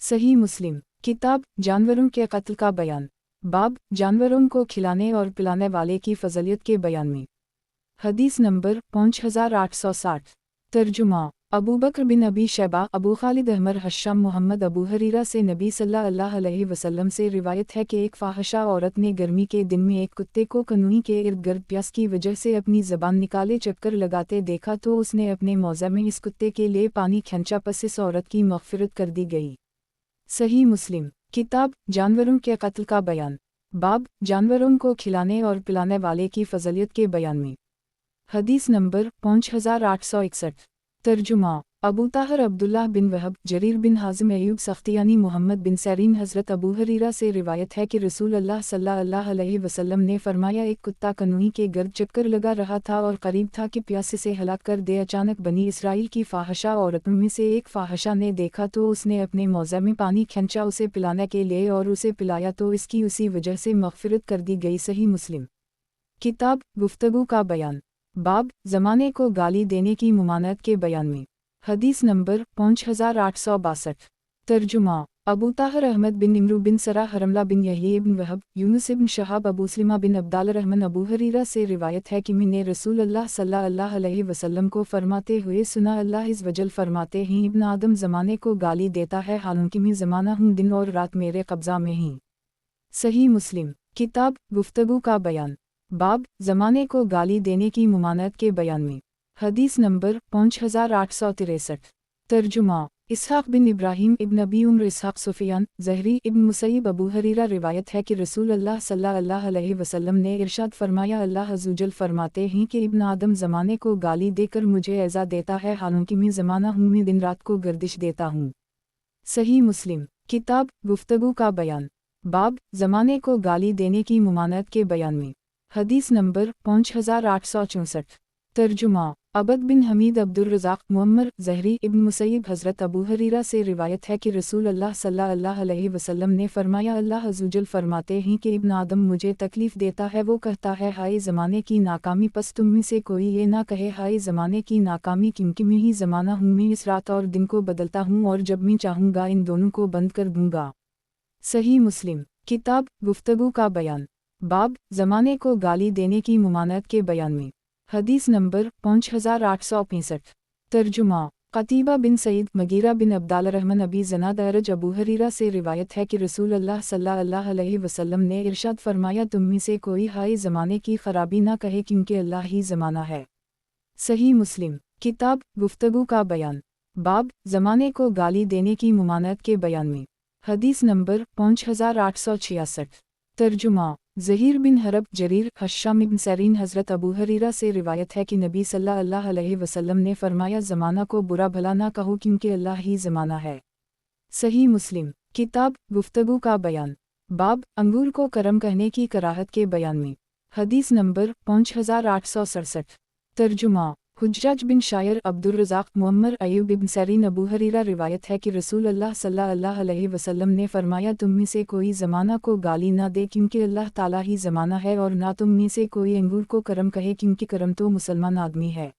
सही मुस्लिम किताब जानवरों के कत्ल का बयान, बाब जानवरों को खिलाने और पिलाने वाले की फ़ज़लियत के बयान में। हदीस नंबर 5860। तर्जुमा अबू बकर बिन अबी शैबा, अबू खालिद अहमर, हश्शाम, मोहम्मद, अबू हरीरा से नबी सल्लल्लाहु अलैहि वसल्लम से रिवायत है कि एक फाहिशा औरत ने गर्मी के दिन में एक कुत्ते को कनूही के इर्द गिर्द प्यास की वजह से अपनी ज़बान निकाले चक्कर लगाते देखा तो उसने अपने मौज़े में इस कुत्ते के लिए पानी खींचा, पस इस औरत की मग़फ़िरत कर दी गई। सही मुस्लिम किताब जानवरों के कत्ल का बयान, बाब जानवरों को खिलाने और पिलाने वाले की फ़ज़लियत के बयान में। हदीस नंबर 5861। तर्जुमा अबू ताहर अब्दुल्लाह बिन वहब, जरीर बिन हाज़िम, अयूब सख्तियानी, मोहम्मद बिन सैरीन। हज़रत अबू हरीरा से रिवायत है कि रसूल अल्लाह सल्लल्लाहु अलैहि वसल्लम ने फरमाया, एक कुत्ता कनूही के गर्द चक्कर लगा रहा था और करीब था कि प्यासे से हलाक कर दे। अचानक बनी इसराइल की फाहिशा औरतों में से एक फाहिशा ने देखा तो उसने अपने मौज़े में पानी खींचा उसे पिलाने के लिए और उसे पिलाया तो इसकी उसी वजह से मग़फ़िरत कर दी गई। सही मुस्लिम किताब गुफ्तगू का बयान, बाब ज़माने को गाली देने की मुमानत के बयान में। हदीस नंबर 5862। तर्जुमा अबू ताहर अहमद बिन इमरू बिन सरा, हरमला बिन यही इब्न वहब, यूनुस इब्न शहाब, अबू सलिमा बिन अब्दाल रहमान, अबू हरीरा से रिवायत है कि मैंने रसूल अल्लाह सल्लल्लाहु अलैहि वसल्लम को फरमाते हुए सुना, अल्लाह इज़ वजल फरमाते हैं, इब्न आदम ज़माने को गाली देता है, हालांकि मैं ज़माना हूँ, दिन और रात मेरे कब्ज़ा में ही। सही मुस्लिम किताब गुफ्तगू का बयान, बाब ज़माने को गाली देने की मुमानत के बयान में। हदीस नंबर 5863। तर्जुमा इसहाक़ बिन इब्राहीम इब्न अबी उम्र, इसहाक़, सुफ़ियान, ज़हरी, इब्न मुसैब, अबू हरीरा। रिवायत है कि रसूल अल्लाह सल्लल्लाहु अलैहि वसल्लम ने इरशाद फरमाया, अल्लाह अज़्ज़वजल फरमाते हैं कि इब्न आदम ज़माने को गाली देकर मुझे ऐज़ा देता है, हालांकि मैं ज़माना हूँ, मैं दिन रात को गर्दिश देता हूँ। सही मुस्लिम किताब गुफ्तगू का बयान, बाब ज़माने को गाली देने की मुमानत के बयान में। हदीस नंबर 5864। तर्जुमा अबद बिन हमीद अब्दुल रज़ाक मुअम्मर ज़हरी इब्न मुसैयब हज़रत अबू हरीरा से रिवायत है कि रसूल अल्लाह सल्लल्लाहु अलैहि वसल्लम ने फरमाया, अल्लाह अज़्ज़वजल फरमाते हैं कि इब्न आदम मुझे तकलीफ़ देता है, वो कहता है हाय ज़माने की नाकामी, पस तुम में से कोई ये ना कहे हाय ज़माने की नाकामी, क्योंकि मैं ही ज़माना हूँ, मैं इस रात और दिन को बदलता हूँ और जब मैं चाहूँगा इन दोनों को बंद कर दूँगा। सही मुस्लिम। किताब गुफ्तगू का बयान। बाब ज़माने को गाली देने की मुमानत के बयान में। हदीस नंबर 5865। तर्जुमा। क़तीबा बिन सईद मगीरा बिन अब्दाल रहमान अबी ज़नाद अरज अबू हरीरा से रिवायत है कि रसूल अल्लाह सल्लल्लाहु अलैहि वसल्लम ने इरशाद फरमाया, तुम में से कोई हाय ज़माने की खराबी ना कहे, क्योंकि अल्लाह ही ज़माना है। सही मुस्लिम। किताब गुफ्तगू का बयान। बाब ज़माने को गाली देने की मुमानत के बयान में। हदीस नंबर 5866। तर्जुमा। ज़हीर बिन हरब जरीर हश्शाम इब्न सरीन हज़रत अबू हरीरा से रिवायत है कि नबी सल्लल्लाहु अलैहि वसल्लम ने फरमाया, ज़माना को बुरा भला ना कहो, क्योंकि अल्लाह ही ज़माना है। सही मुस्लिम। किताब गुफ्तगू का बयान। बाब अंगूर को करम कहने की कराहत के बयान में। हदीस नंबर 5867। तर्जुमा। हुज्जाज बिन शायर अब्दुल रज़ाक मुअम्मर अय्यूब इब्न सरीन अबू हरीरा रिवायत है कि रसूल अल्लाह सल्लल्लाहु अलैहि वसल्लम ने फरमाया, तुम में से कोई ज़माना को गाली ना दे, क्योंकि अल्लाह ताला ही ज़माना है, और ना तुम में से कोई अंगूर को करम कहे, क्योंकि करम तो मुसलमान आदमी है।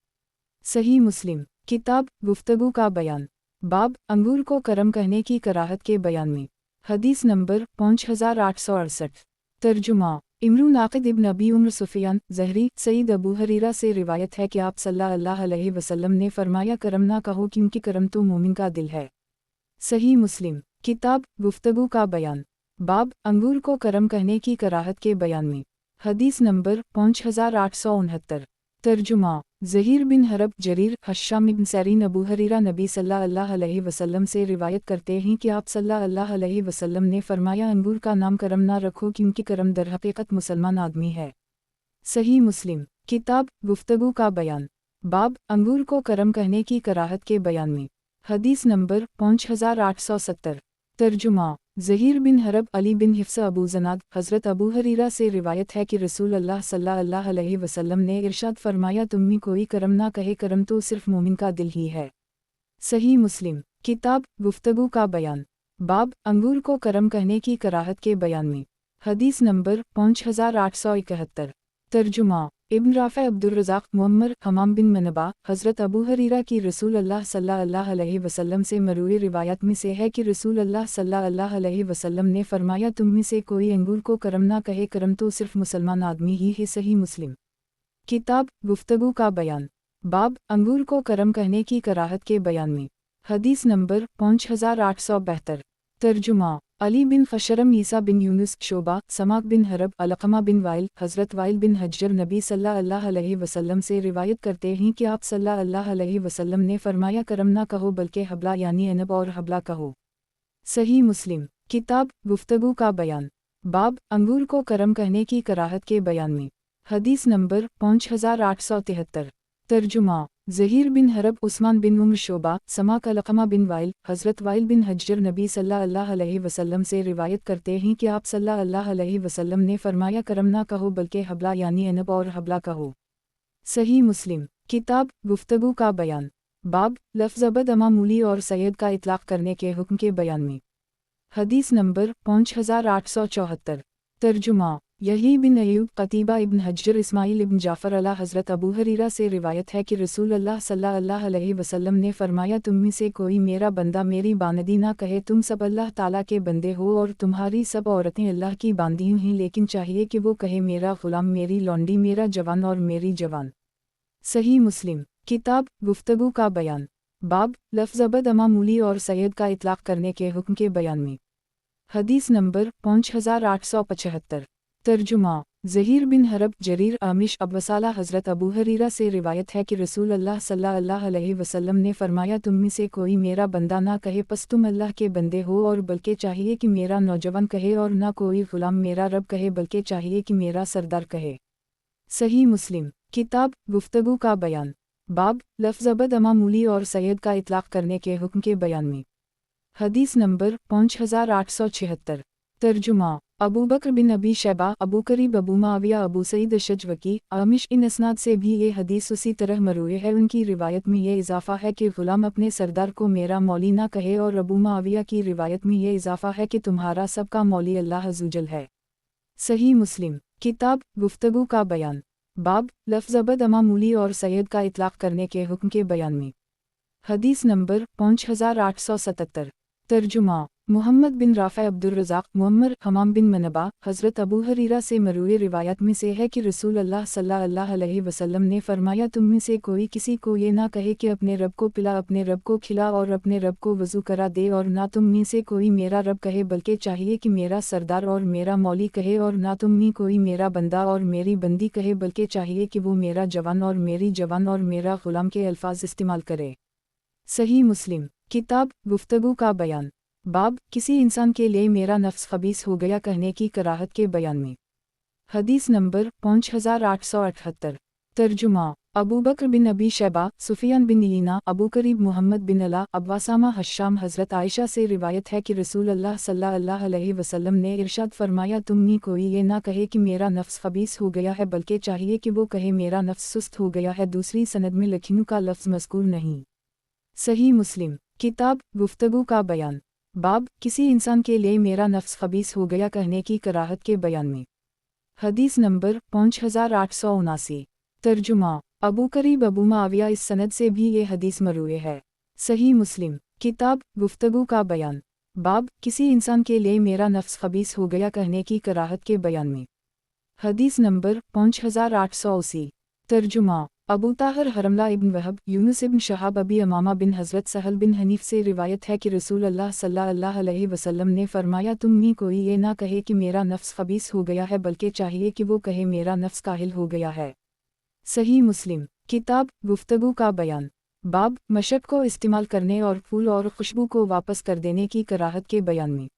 सही मुस्लिम। किताब गुफ्तगू का बयान। बाब अंगूर को करम कहने की कराहत के बयान में। हदीस नंबर 5868। तर्जुमा। इमरू नाक़िद इब्न अबी उम्र सुफियान ज़हरी सईद अबू हरीरा से रिवायत है कि आप सल्लल्लाहु अलैहि वसल्लम ने फरमाया, करम ना कहो, क्योंकि करम तो मोमिन का दिल है। सही मुस्लिम। किताब गुफ्तगू का बयान। बाब अंगूर को करम कहने की कराहत के बयान में। हदीस नंबर 5869। तर्जुमा। ज़हीर बिन हरब जरीर हश्शाम इब्न सरीन अबू हरीरा नबी सल्लल्लाहु अलैहि वसल्लम से रिवायत करते हैं कि आप सल्लल्लाहु अलैहि वसल्लम ने फरमाया, अंगूर का नाम करम ना रखो, क्योंकि करम दर हकीकत मुसलमान आदमी है। सही मुस्लिम। किताब गुफ्तगू का बयान। बाब अंगूर को करम कहने की कराहत के बयान में। हदीस नंबर 5870। तर्जुमा। ज़हीर बिन हरब अली बिन हिफ्स अबू ज़नाद हज़रत अबू हरीरा से रिवायत है कि रसूल अल्लाह सल्लल्लाहु अलैहि वसल्लम ने इरशाद फरमाया, तुम में कोई करम ना कहे, करम तो सिर्फ मोमिन का दिल ही है। सही मुस्लिम। किताब गुफ्तगू का बयान। बाब अंगूर को करम कहने की कराहत के बयान में। हदीस नंबर 5871। तर्जुमा। इब्न राफ़े अब्दुल रज़ाक मुअम्मर हमाम बिन मनबा हज़रत अबू हरीरा की रसूल अल्लाह सल्लल्लाहु अलैहि वसल्लम से मरूई रिवायत में से है कि रसूल अल्लाह सल्लल्लाहु अलैहि वसल्लम ने फरमाया, तुम में से कोई अंगूर को करम ना कहे, करम तो सिर्फ मुसलमान आदमी ही है। सही मुस्लिम। किताब गुफ्तगू का बयान। बाब अंगूर को करम कहने की कराहत के बयान में। हदीस नंबर 5872। तर्जुमा। अली बिन खशरम ईसा बिन यूनुस शोबा समाक बिन हरब अलक़मा बिन वाइल हज़रत वाइल बिन हज्जर नबी सल्लल्लाहु अलैहि वसल्लम से रिवायत करते हैं कि आप सल्लल्लाहु अलैहि वसल्लम ने फरमाया, करम ना कहो, बल्कि हबला यानी अनब और हबला कहो। सही मुस्लिम। किताब गुफ्तगू का बयान। बाब अंगूर को करम कहने की कराहत के बयान में। हदीस नंबर 5873। तर्जुमा। ज़हीर बिन हरब उस्मान बिन उम्र शोबा समाक अलक़मा बिन वाइल हज़रत वाइल बिन हज्जर नबी सल्लल्लाहु अलैहि वसल्लम से रिवायत करते हैं कि आप सल्लल्लाहु अलैहि वसल्लम ने फरमाया, करम ना कहो, बल्कि हबला यानी अनब और हबला कहो। सही मुस्लिम। किताब गुफ्तगू का बयान। बाब लफ्ज़ अबद मामूली और सैयद का इतलाक़ करने के हुक्म के बयान में। हदीस नंबर 5874। तर्जुमा। यही बिन अय्यूब क़तीबा इब्न हज्जर इस्माइल इब्न जाफ़र अला हज़रत अबू हरीरा से रिवायत है कि रसूल अल्लाह सल्लल्लाहु अलैहि वसल्लम ने फरमाया, तुम में से कोई मेरा बंदा मेरी बांदी ना कहे, तुम सब अल्लाह ताला के बंदे हो और तुम्हारी सब औरतें अल्लाह की बांदी हैं, लेकिन चाहिए कि वो कहे मेरा ग़ुलाम, मेरी लौंडी, मेरा जवान और मेरी जवान। सही मुस्लिम। किताब गुफ्तगू का बयान। बाब लफ्ज़ अबद मामूली और सैयद का इतलाक़ करने के हुक्म के बयान में। हदीस नंबर 5875। तर्जुमा। ज़हीर बिन हरब जरीर आमिश अबवसाला हज़रत अबू हरीरा से रिवायत है कि रसूल अल्लाह सल्लल्लाहु अलैहि वसल्लम ने फरमाया, तुम में से कोई मेरा बंदा ना कहे, पस तुम अल्लाह के बंदे हो, और बल्कि चाहिए कि मेरा नौजवान कहे, और ना कोई ग़ुलाम मेरा रब कहे, बल्कि चाहिए कि मेरा सरदार कहे। सही मुस्लिम। किताब गुफ्तगू का बयान। बाब लफ्ज़ अबद मामूली और सैयद का इतलाक़ करने के हुक्म के बयान में। हदीस नंबर 5876। तर्जुमा। अबू बकर बिन अबी शैबा, अबू करीब, अबू माविया, अबू सईद अशजवकी, आमिश। इन इसनाद से भी ये हदीस उसी तरह मरूए है। उनकी रिवायत में ये इजाफ़ा है कि ग़ुलाम अपने सरदार को मेरा मौली ना कहे, और अबू माविया की रिवायत में ये इजाफ़ा है कि तुम्हारा सबका मौली अल्लाह अज़्ज़वजल है। सही मुस्लिम किताब गुफ्तगू का बयान, बाब लफ्ज़ अबद मामूली और सैयद का इतलाक़ करने के हुक्म के बयान में। हदीस नंबर 5877। तर्जुमा मुहम्मद बिन राफ़ा अब्दुर्रज़ाक़ मुअम्मर हमाम बिन मनबा हज़रत अबू हरीरा से मरूए रिवायत में से है कि रसूल अल्लाह सल्लल्लाहु अलैहि वसल्लम ने फरमाया, तुम में से कोई किसी को ये ना कहे कि अपने रब को पिला, अपने रब को खिला और अपने रब को वज़ू करा दे, और ना तुम में से कोई मेरा रब कहे, बल्कि चाहिए कि मेरा सरदार और मेरा मौली कहे, और ना तुम में कोई मेरा बंदा और मेरी बंदी कहे, बल्कि चाहिए कि वो मेरा जवान और मेरी जवान और मेरा ग़ुलाम के अल्फाज इस्तेमाल करे। सही मुस्लिम किताब गुफ्तगू का बयान, बाब किसी इंसान के लिए मेरा नफ्स खबीस हो गया कहने की कराहत के बयान में। हदीस नंबर 5878। तर्जुमा अबू बकर बिन अबी शैबा, सुफियान बिन यीना, अबू करीब, मोहम्मद बिन अला, अब्बासामा हश्शाम। हज़रत आयशा से रिवायत है कि रसूल अल्लाह सल्लल्लाहु अलैहि वसल्लम ने इरशाद फरमाया, तुम में कोई ये ना कहे कि मेरा नफ्स खबीस हो गया है, बल्कि चाहिए कि वो कहे मेरा नफ्स सुस्त हो गया है। दूसरी सनद में लखनऊ का लफ्ज़ मज़कूर नहीं। सही मुस्लिम किताब गुफ्तगू का बयान, बाब किसी इंसान के लिए मेरा नफ्स खबीस हो गया कहने की कराहत के बयान में। हदीस नंबर 5879। तर्जुमा अबू करीब, अबू माविया। इस सनद से भी ये हदीस मरूए है। सही मुस्लिम किताब गुफ्तगू का बयान, बाब किसी इंसान के लिए मेरा नफ्स खबीस हो गया कहने की कराहत के बयान में। हदीस नंबर 5880। तर्जुमा अबू ताहर हरमला इब्न वहब, यूनुस इब्न शहाब, अबी अमामा बिन हज़रत सहल बिन हनीफ से रिवायत है कि रसूल अल्लाह सल्लल्लाहु अलैहि वसल्लम ने फरमाया, तुम में कोई ये ना कहे कि मेरा नफ्स खबीस हो गया है, बल्कि चाहिए कि वो कहे मेरा नफ्स काहिल हो गया है। सही मुस्लिम किताब गुफ्तगू का बयान, बाब मशक को इस्तेमाल करने और फूल और खुशबू को वापस कर देने की कराहत के बयान में।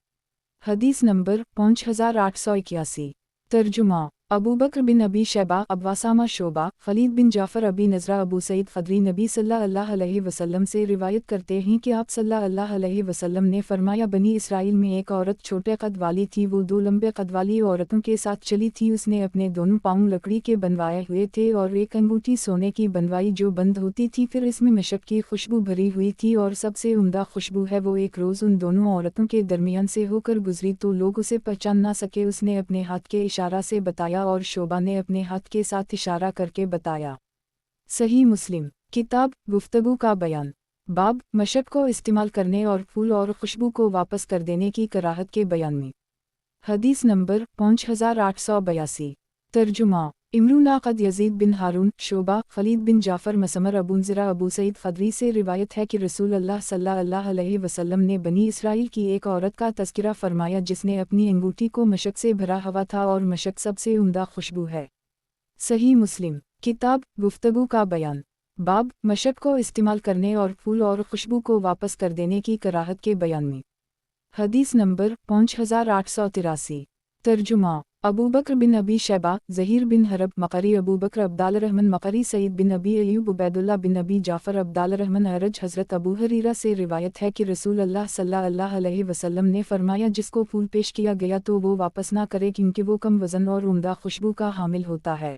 हदीस नंबर 5881। तर्जुमा अबू बकर बिन अबी शैबा, अब्बासामा शोबा, खलीद बिन जाफ़र, अबी नज़रा, अबू सईद ख़दरी नबी सल्लल्लाहु अलैहि वसल्लम से रिवायत करते हैं कि आप सल्लल्लाहु अलैहि वसल्लम ने फरमाया, बनी इसराइल में एक औरत छोटे कद वाली थी। वो दो लंबे कद वाली औरतों के साथ चली थी। उसने अपने दोनों पाँव लकड़ी के बनवाए हुए थे और एक अंगूठी सोने की बनवाई जो बंद होती थी। फिर इसमें मशक की खुशबू भरी हुई थी और सबसे उम्दा खुशबू है। वो एक रोज़ उन दोनों औरतों के दरमियान से होकर गुजरी तो लोग उसे पहचान ना सके। उसने अपने हाथ के इशारा से बताया और शोबा ने अपने हाथ के साथ इशारा करके बताया। सही मुस्लिम किताब गुफ्तगू का बयान, बाब मशक को इस्तेमाल करने और फूल और खुशबू को वापस कर देने की कराहत के बयान में। हदीस नंबर 5882। तर्जुमा इमरूना क़द यज़ीद बिन हारून, शोबा, खलीद बिन जाफ़र, मसमर, अबू ज़रा, अबू सईद ख़दरी से रिवायत है कि रसूल अल्लाह सल्लल्लाहु अलैहि वसल्लम ने बनी इसराइल की एक औरत का तज़किरा फरमाया जिसने अपनी अंगूठी को मशक से भरा हुआ था और मशक सबसे उम्दा खुशबू है। सही मुस्लिम किताब गुफ्तगू का बयान, बाब मशक को इस्तेमाल करने और फूल और खुशबू को वापस कर देने की कराहत के बयान में। हदीस नंबर 5883। तर्जुमा अबू बकर बिन अबी शैबा, ज़हीर बिन हरब, मकरी, अबू बकर अब्दाल रहमान मकरी, सईद बिन अबी अयूब, उबैदुल्लाह बिन अबी जाफ़र, अब्दाल रहमान अरज। हज़रत अबू हरीरा से रिवायत है कि रसूल अल्लाह सल्लल्लाहु अलैहि वसल्लम ने फरमाया, जिसको फूल पेश किया गया तो वो वापस ना करे, क्योंकि वो कम वज़न और उम्दा खुशबू का हामिल होता है।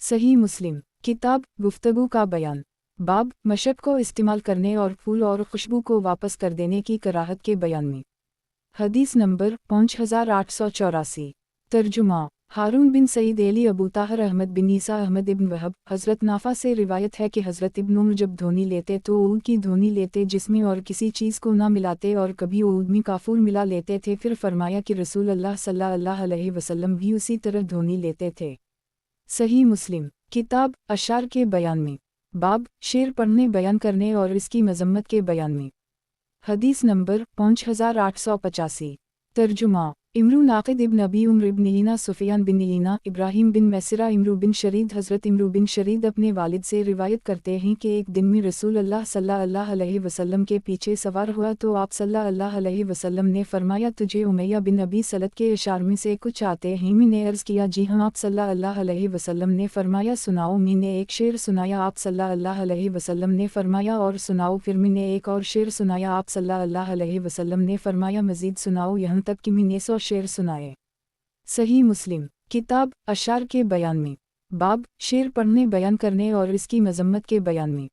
सही मुस्लिम किताब गुफ्तगू का बयान, बाब मशक को इस्तेमाल करने और फूल और खुशबू को वापस कर देने की कराहत के बयान में। हदीस नंबर 5884। तर्जुमा हारून बिन सईद एली, अबू ताहर अहमद बिन ईसा, अहमद इब्न वहब। हज़रत नाफा से रिवायत है कि हज़रत इब्न उमर जब धोनी लेते तो ऊद की धोनी लेते जिसमें और किसी चीज़ को ना मिलाते, और कभी ऊद में काफूर मिला लेते थे। फिर फरमाया कि रसूल अल्लाह सल्लल्लाहु अलैहि वसल्लम भी उसी तरह धोनी लेते थे। सही मुस्लिम किताब अशार के बयान में, बाब शेर पढ़ने, बयान करने और इसकी मजम्मत के बयान में। हदीस नंबर 5885। तर्जुमा इमरू नाक़िद इब्न अबी उम्र इब्न यीना, सुफियान बिन यीना, इब्राहिम बिन मैसरा, इमरू बिन शरीद। हज़रत इमरू बिन शरीद अपने वालिद से रिवायत करते हैं कि एक दिन में रसूल अल्लाह सल्लल्लाहु अलैहि वसल्लम के पीछे सवार हुआ तो आप सल्लल्लाहु अलैहि वसल्लम ने फरमाया, तुझे उमैया बिन अबी सलत के इशार में से कुछ आते हैं? मैंने अर्ज़ किया, जी हाँ। आप सल्लल्लाहु अलैहि वसल्लम ने फरमाया, सुनाओ। मैंने एक शेर सुनाया। आप सल्लल्लाहु अलैहि वसल्लम ने फरमाया, और सुनाओ। फिर मैंने एक और शेर सुनाया। आप सल्लल्लाहु अलैहि वसल्लम ने फरमाया, मज़ीद सुनाओ, यहाँ तक कि मैंने 100 शेर सुनाए। सही मुस्लिम किताब अशार के बयान में, बाब शेर पढ़ने बयान करने और इसकी मजम्मत के बयान में।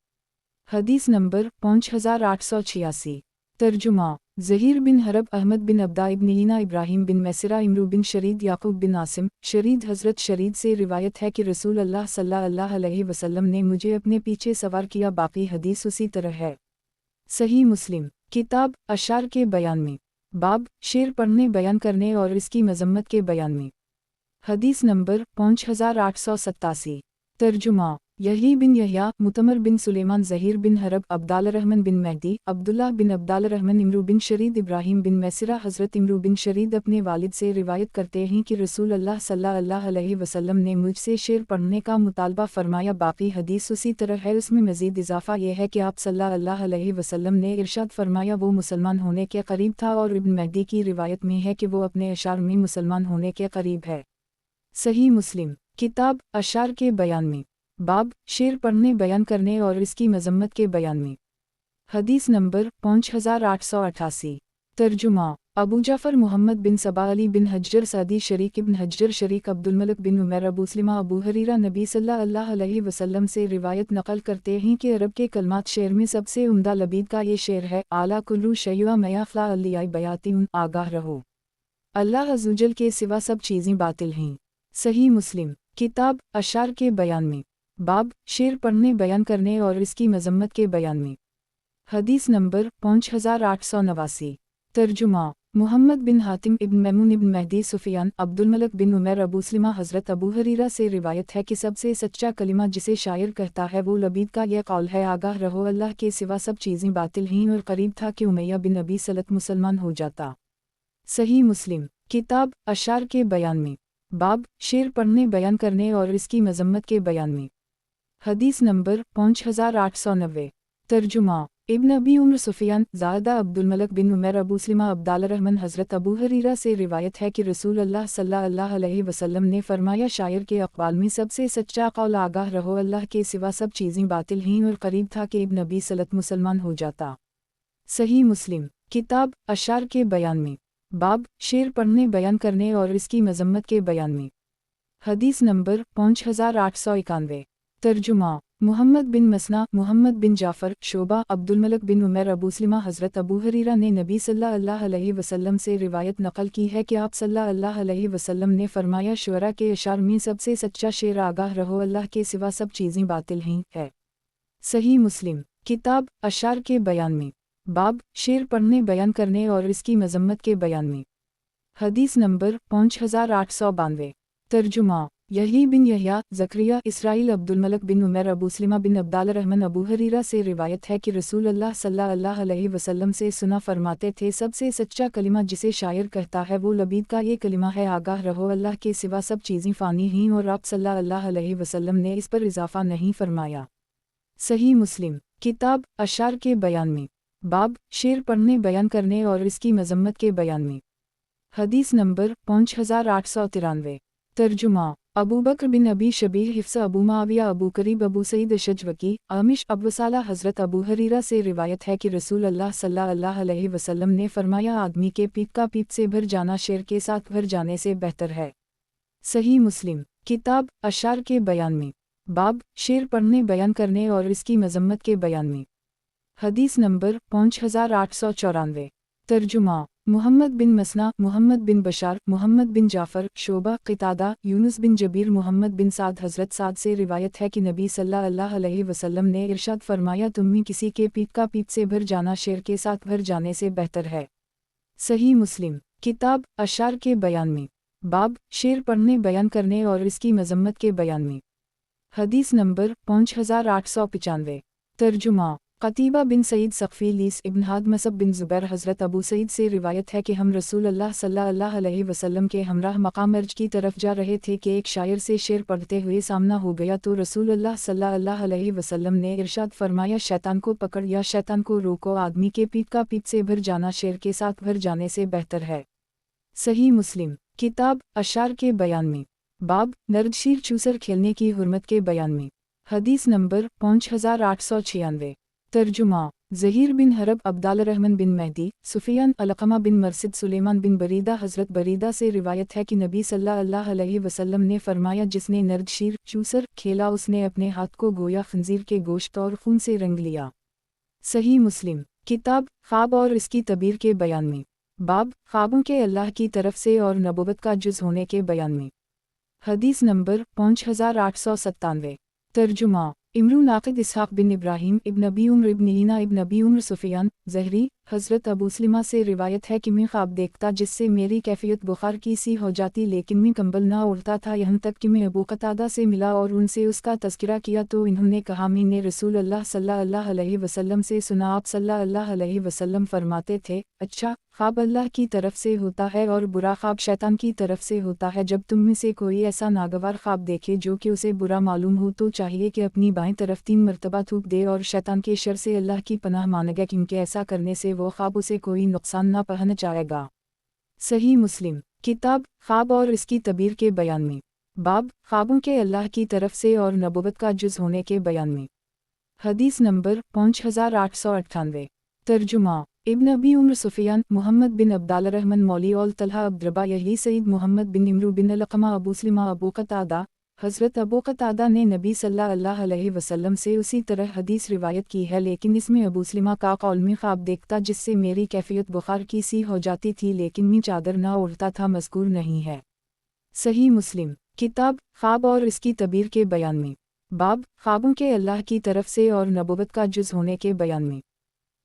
हदीस नंबर 5886। तर्जुमा ज़हीर बिन हरब अहमद बिन अब्दा इब्न ईना इब्राहिम बिन मैसरा इमरू बिन शरीद याकूब बिन आसिम शरीद हज़रत शरीद से रिवायत है कि रसूल अल्लाह सल्लल्लाहु अलैहि वसल्लम ने मुझे अपने पीछे सवार किया। बाकी हदीस उसी तरह है। सही मुस्लिम किताब अशार के बयान में, बाब शेर पढ़ने बयान करने और इसकी मजम्मत के बयान में। हदीस नंबर 5887। तर्जुमा यही बिन यहया मुतमर बिन सुलेमान ज़हीर बिन हरब अब्दाल रहमान बिन महदी अब्दुल्लाह बिन अब्दाल रहमान इमरू बिन शरीद इब्राहिम बिन मैसरा हज़रत इमरू बिन शरीद अपने वालिद से रिवायत करते हैं कि रसूल अल्लाह सल्लल्लाहु अलैहि वसल्लम ने मुझसे शेर पढ़ने का मुतालबा फरमाया। बाकी हदीस उसी तरह है। उसमें मज़ीद इजाफ़ा यह है कि आप सल्लल्लाहु अलैहि वसल्लम ने इरशाद फरमाया वो मुसलमान होने के करीब था, और इब्न महदी की रिवायत में है कि वो अपने अशार में मुसलमान होने के करीब है। सही मुस्लिम किताब अशार के बयान में, बाब शेर पढ़ने बयान करने और इसकी मजम्मत के बयान में। हदीस नंबर 5888। तर्जुमा अबू जाफ़र मुहम्मद बिन सबा अली बिन हज्जर सदी शरीक इब्न हज्जर शरीक अब्दुलमलक बिन उमैर अबू सलिमा अबू हरीरा नबी सल्लल्लाहु अलैहि वसल्लम से रिवायत नकल करते हैं कि अरब के कलमात शेर में सबसे उम्दा लबीद का ये शेर है, आला कुल्लू शैया मयाफ़ला अलियाई बयाती आगाह रहो, अल्लाह अज़्ज़वजल के सिवा सब चीज़ें बातिल हैं। सही मुस्लिम किताब अशार के बयान में, बाब शेर पढ़ने बयान करने और इसकी मजम्मत के बयान में। हदीस नंबर 5889। तर्जुमा मुहम्मद बिन हातिम इब्न मैमून इब्न महदी सुफियान अब्दुलमलक बिन उमैर अबू सलिमा हज़रत अबू हरीरा से रिवायत है कि सबसे सच्चा कलिमा जिसे शायर कहता है वो लबीद का यह कौल है, आगाह रहो अल्लाह के सिवा सब चीज़ें बातिल हैं, और करीब था कि उमैया बिन अबी सलत मुसलमान हो जाता। सही मुस्लिम किताब अशार के बयान में, बाब शेर पढ़ने बयान करने और इसकी मजम्मत के बयान में। हदीस नंबर 5890। तर्जुमा इब्न अबी उम्र सुफियान ज़ादा अब्दुलमलक बिन उमैर अबू सलिमा अब्दाल रहमान हज़रत अबू हरीरा से रिवायत है कि रसूल अल्लाह सल्लल्लाहु अलैहि वसल्लम ने फरमाया शायर के अक़वाल में सबसे सच्चा कौल आगाह रहो अल्लाह के सिवा सब चीज़ें बातिल हैं, और करीब था कि इब्न अबी सलत मुसलमान हो जाता। सही मुस्लिम किताब अशार के बयान में, बाब शेर पढ़ने बयान करने और इसकी मजम्मत के बयान में। हदीस नंबर 5891। तर्जुमा मुहम्मद बिन मसना मुहम्मद बिन जाफ़र शोबा अब्दुलमलक बिन उमैर अबू सलिमा हज़रत अबू हरीरा ने नबी सल्लल्लाहु अलैहि वसल्लम से रिवायत नकल की है कि आप सल्लल्लाहु अलैहि वसल्लम ने फरमाया शुअरा के अशार में सबसे सच्चा शेर आगाह रहो अल्लाह के सिवा सब चीज़ें बातिल हैं है। सही मुस्लिम किताब अशार के बयान में, बाब शेर पढ़ने बयान करने और इसकी मजम्मत के बयान में। हदीस नंबर 5892। तर्जुमा यही बिन यहया ज़करिया इसराइल अब्दुलमलक बिन उमैर अबू सलिमा बिन अब्दाल रहमान अबू हरीरा से रिवायत है कि रसूल अल्लाह सल्लल्लाहु अलैहि वसल्लम से सुना फरमाते थे सबसे सच्चा कलिमा जिसे शायर कहता है वो लबीद का ये कलिमा है, आगाह रहो अल्लाह के सिवा सब चीज़ें फ़ानी हैं, और आप सल्लल्लाहु अलैहि वसल्लम ने इस पर इजाफ़ा नहीं फरमाया। सही मुस्लिम किताब अशार के बयान में, बाब शेर पढ़ने बयान करने और इसकी मजम्मत के बयान में। हदीस नंबर 5893। तर्जुमा अबू बकर बिन अबी शबीह हिफ्स अबू माविया अबू करीब अबू सईद अशजवकी आमिश अबवसाला हज़रत अबू हरीरा से रिवायत है कि रसूल अल्लाह सल्लल्लाहु अलैहि वसल्लम ने फरमाया आदमी के पीठ का पीठ से भर जाना शेर के साथ भर जाने से बेहतर है। सही मुस्लिम किताब अशार के बयान में, बाब शेर पढ़ने बयान करने और इसकी मजम्मत के बयान में। हदीस नंबर 5894। तर्जुमा मुहम्मद बिन मसना मुहम्मद बिन बशार मुहम्मद बिन जाफ़र शोबा क़ितादा यूनुस बिन जबीर मुहम्मद बिन साद हज़रत साद से रिवायत है कि नबी सल्लल्लाहु अलैहि वसल्लम ने इरशाद फरमाया तुम में किसी के पीठ का पीठ से भर जाना शेर के साथ भर जाने से बेहतर है। सही मुस्लिम किताब अशार के बयान में, बाब शेर पढ़ने बयान करने और इसकी मजम्मत के बयान में। हदीस नंबर 5895। तर्जुमा क़तीबा बिन सईद सक़फ़ी लीस इब्न हाद मसब बिन ज़ुबैर हज़रत अबू सईद से रिवायत है कि हम रसूल अल्लाह सल्लल्लाहु अलैहि वसल्लम के हमराह मकाम अर्ज की तरफ जा रहे थे कि एक शायर से शेर पढ़ते हुए सामना हो गया, तो रसूल अल्लाह सल्लल्लाहु अलैहि वसल्लम ने इरशाद फरमाया शैतान को पकड़ या शैतान को रोको, आदमी के पीठ का पीठ से भर जाना शेर के साथ भर जाने से बेहतर है। सही मुस्लिम किताब अशार के बयान में, बाब नर्दशीर चूसर खेलने की हुर्मत के बयान में। हदीस नंबर 5896। तर्जुमा ज़हीर बिन हरब, अब्दालरहमान बिन मेहदी, सुफियान, अलक़मा बिन मरसिद, सुलेमान बिन बरीदा। हज़रत बरीदा से रिवायत है कि नबी सल्लल्लाहु अलैहि वसल्लम ने फरमाया, जिसने नर्द शीर चूसर खेला उसने अपने हाथ को गोया खंजीर के गोश्त और खून से रंग लिया। सही मुस्लिम। किताब ख्वाब और इसकी तबीर के बयान में। बाब ख्वाबों के अल्लाह की तरफ से और नबुव्वत का जुज़ होने के बयान में। हदीस नंबर 5897। तर्जुमा इमरू नाक़िद इसहाक़ बिन इब्राहीम इब्न अबी उम्र इब्न हीना इब्न अबी उम्र सुफियान ज़हरी। हज़रत अबू सलीमा से रिवायत है कि मैं ख्वाब देखता जिससे मेरी कैफियत बुखार की सी हो जाती, लेकिन मैं कंबल ना उड़ता था, यहाँ तक कि मैं अबू कतादा से मिला और उनसे उसका तज़किरा किया तो इन्होंने कहा, मैंने रसूल अल्लाह सल्लल्लाहु अलैहि वसल्लम से सुना, आप सल्लल्लाहु अलैहि वसल्लम फरमाते थे, अच्छा ख्वाब अल्लाह की तरफ से होता है और बुरा ख्वाब शैतान की तरफ से होता है। जब तुम में से कोई ऐसा नागवार ख्वाब देखे जो कि उसे बुरा मालूम हो तो चाहिए कि अपनी बाएं तरफ 3 मरतबा थूक दे और शैतान के शर से अल्लाह की पनाह मांगे, क्योंकि ऐसा करने से वो ख्वाब उसे कोई नुकसान ना पहुंचाएगा। सही मुस्लिम। किताब ख्वाब और इसकी तबीर के बयान में। बाब ख्वाबों के अल्लाह की तरफ से और नबुव्वत का जुज़ होने के बयान में। हदीस नंबर 5898। तर्जुमा इब्न अबी उम्र सुफियान मुहम्मद बिन अब्दालरहमान मौली औल तलहा अब्दरबा यही सईद मुहम्मद बिन इमरू बिन अलक़मा अबू सलीमा अबू कतादा। हज़रत अबू कतादा ने नबी सल्लल्लाहु अलैहि वसल्लम से उसी तरह हदीस रिवायत की है, लेकिन इसमें अबू सलीमा का कौल में ख्वाब देखता जिससे मेरी कैफियत बुखार की सी हो जाती थी, लेकिन मैं चादर ना उड़ता था, मज़कूर नहीं है। सही मुस्लिम। किताब ख्वाब और इसकी तबीर के बयान में। बाब ख्वाबों के अल्लाह की तरफ से और नबुव्वत का जुज़ होने के बयान में।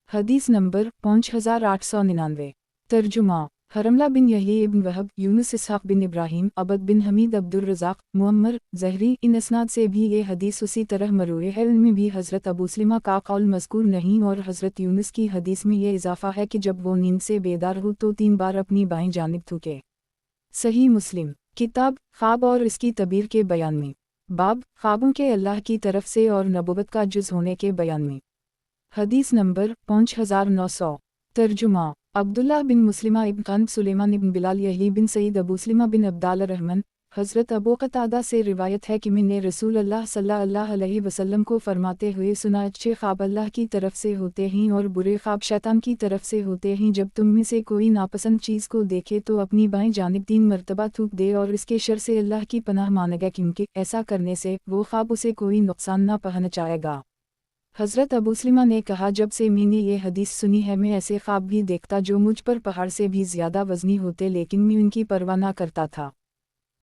हदीस नंबर 5899। तर्जुमा हरमला बिन यही इब्न वहब यूनुस इसहाक़ बिन इब्राहीम अबद बिन हमीद अब्दुल रज़ाक़ मुअम्मर ज़हरी। इन इसनाद से भी ये हदीस उसी तरह मरूए है। इनमें भी हज़रत अबू सलीमा का कौल मज़कूर नहीं और हज़रत यूनुस की हदीस में ये इजाफ़ा है कि जब वो नींद से बेदार हो तो 3 बार अपनी बाएं जानिब थूके। सही मुस्लिम। किताब ख्वाब और इसकी तबीर के बयान में। बाब ख्वाबों के अल्लाह की तरफ से और नबुव्वत का जुज़ होने के बयान में। हदीस नंबर 5900। तर्जुमा अब्दुल्लाह बिन मुस्लिमा इब्न क़न्ब सुलेमान इब्न बिलाल यही बिन सईद अबू सलीमा बिन अब्दालरहमान। हज़रत अबू कतादा से रिवायत है कि मैंने रसूल अल्लाह सल्लल्लाहु अलैहि वसल्लम को फरमाते हुए सुना, अच्छे ख्वाब अल्लाह की तरफ से होते हैं और बुरे ख्वाब शैतान की तरफ से होते हैं। जब तुम में से कोई नापसंद चीज़ को देखे तो अपनी बाएं जानिब 3 मरतबा थूक दे और इसके शर से अल्लाह की पनाह मांगे, क्योंकि ऐसा करने से वो ख्वाब उसे कोई नुकसान ना पहुंचाएगा। हज़रत अबू सलीमा ने कहा, जब से मैंने ये हदीस सुनी है मैं ऐसे ख्वाब भी देखता जो मुझ पर पहाड़ से भी ज़्यादा वज़नी होते, लेकिन मैं उनकी परवाह ना करता था।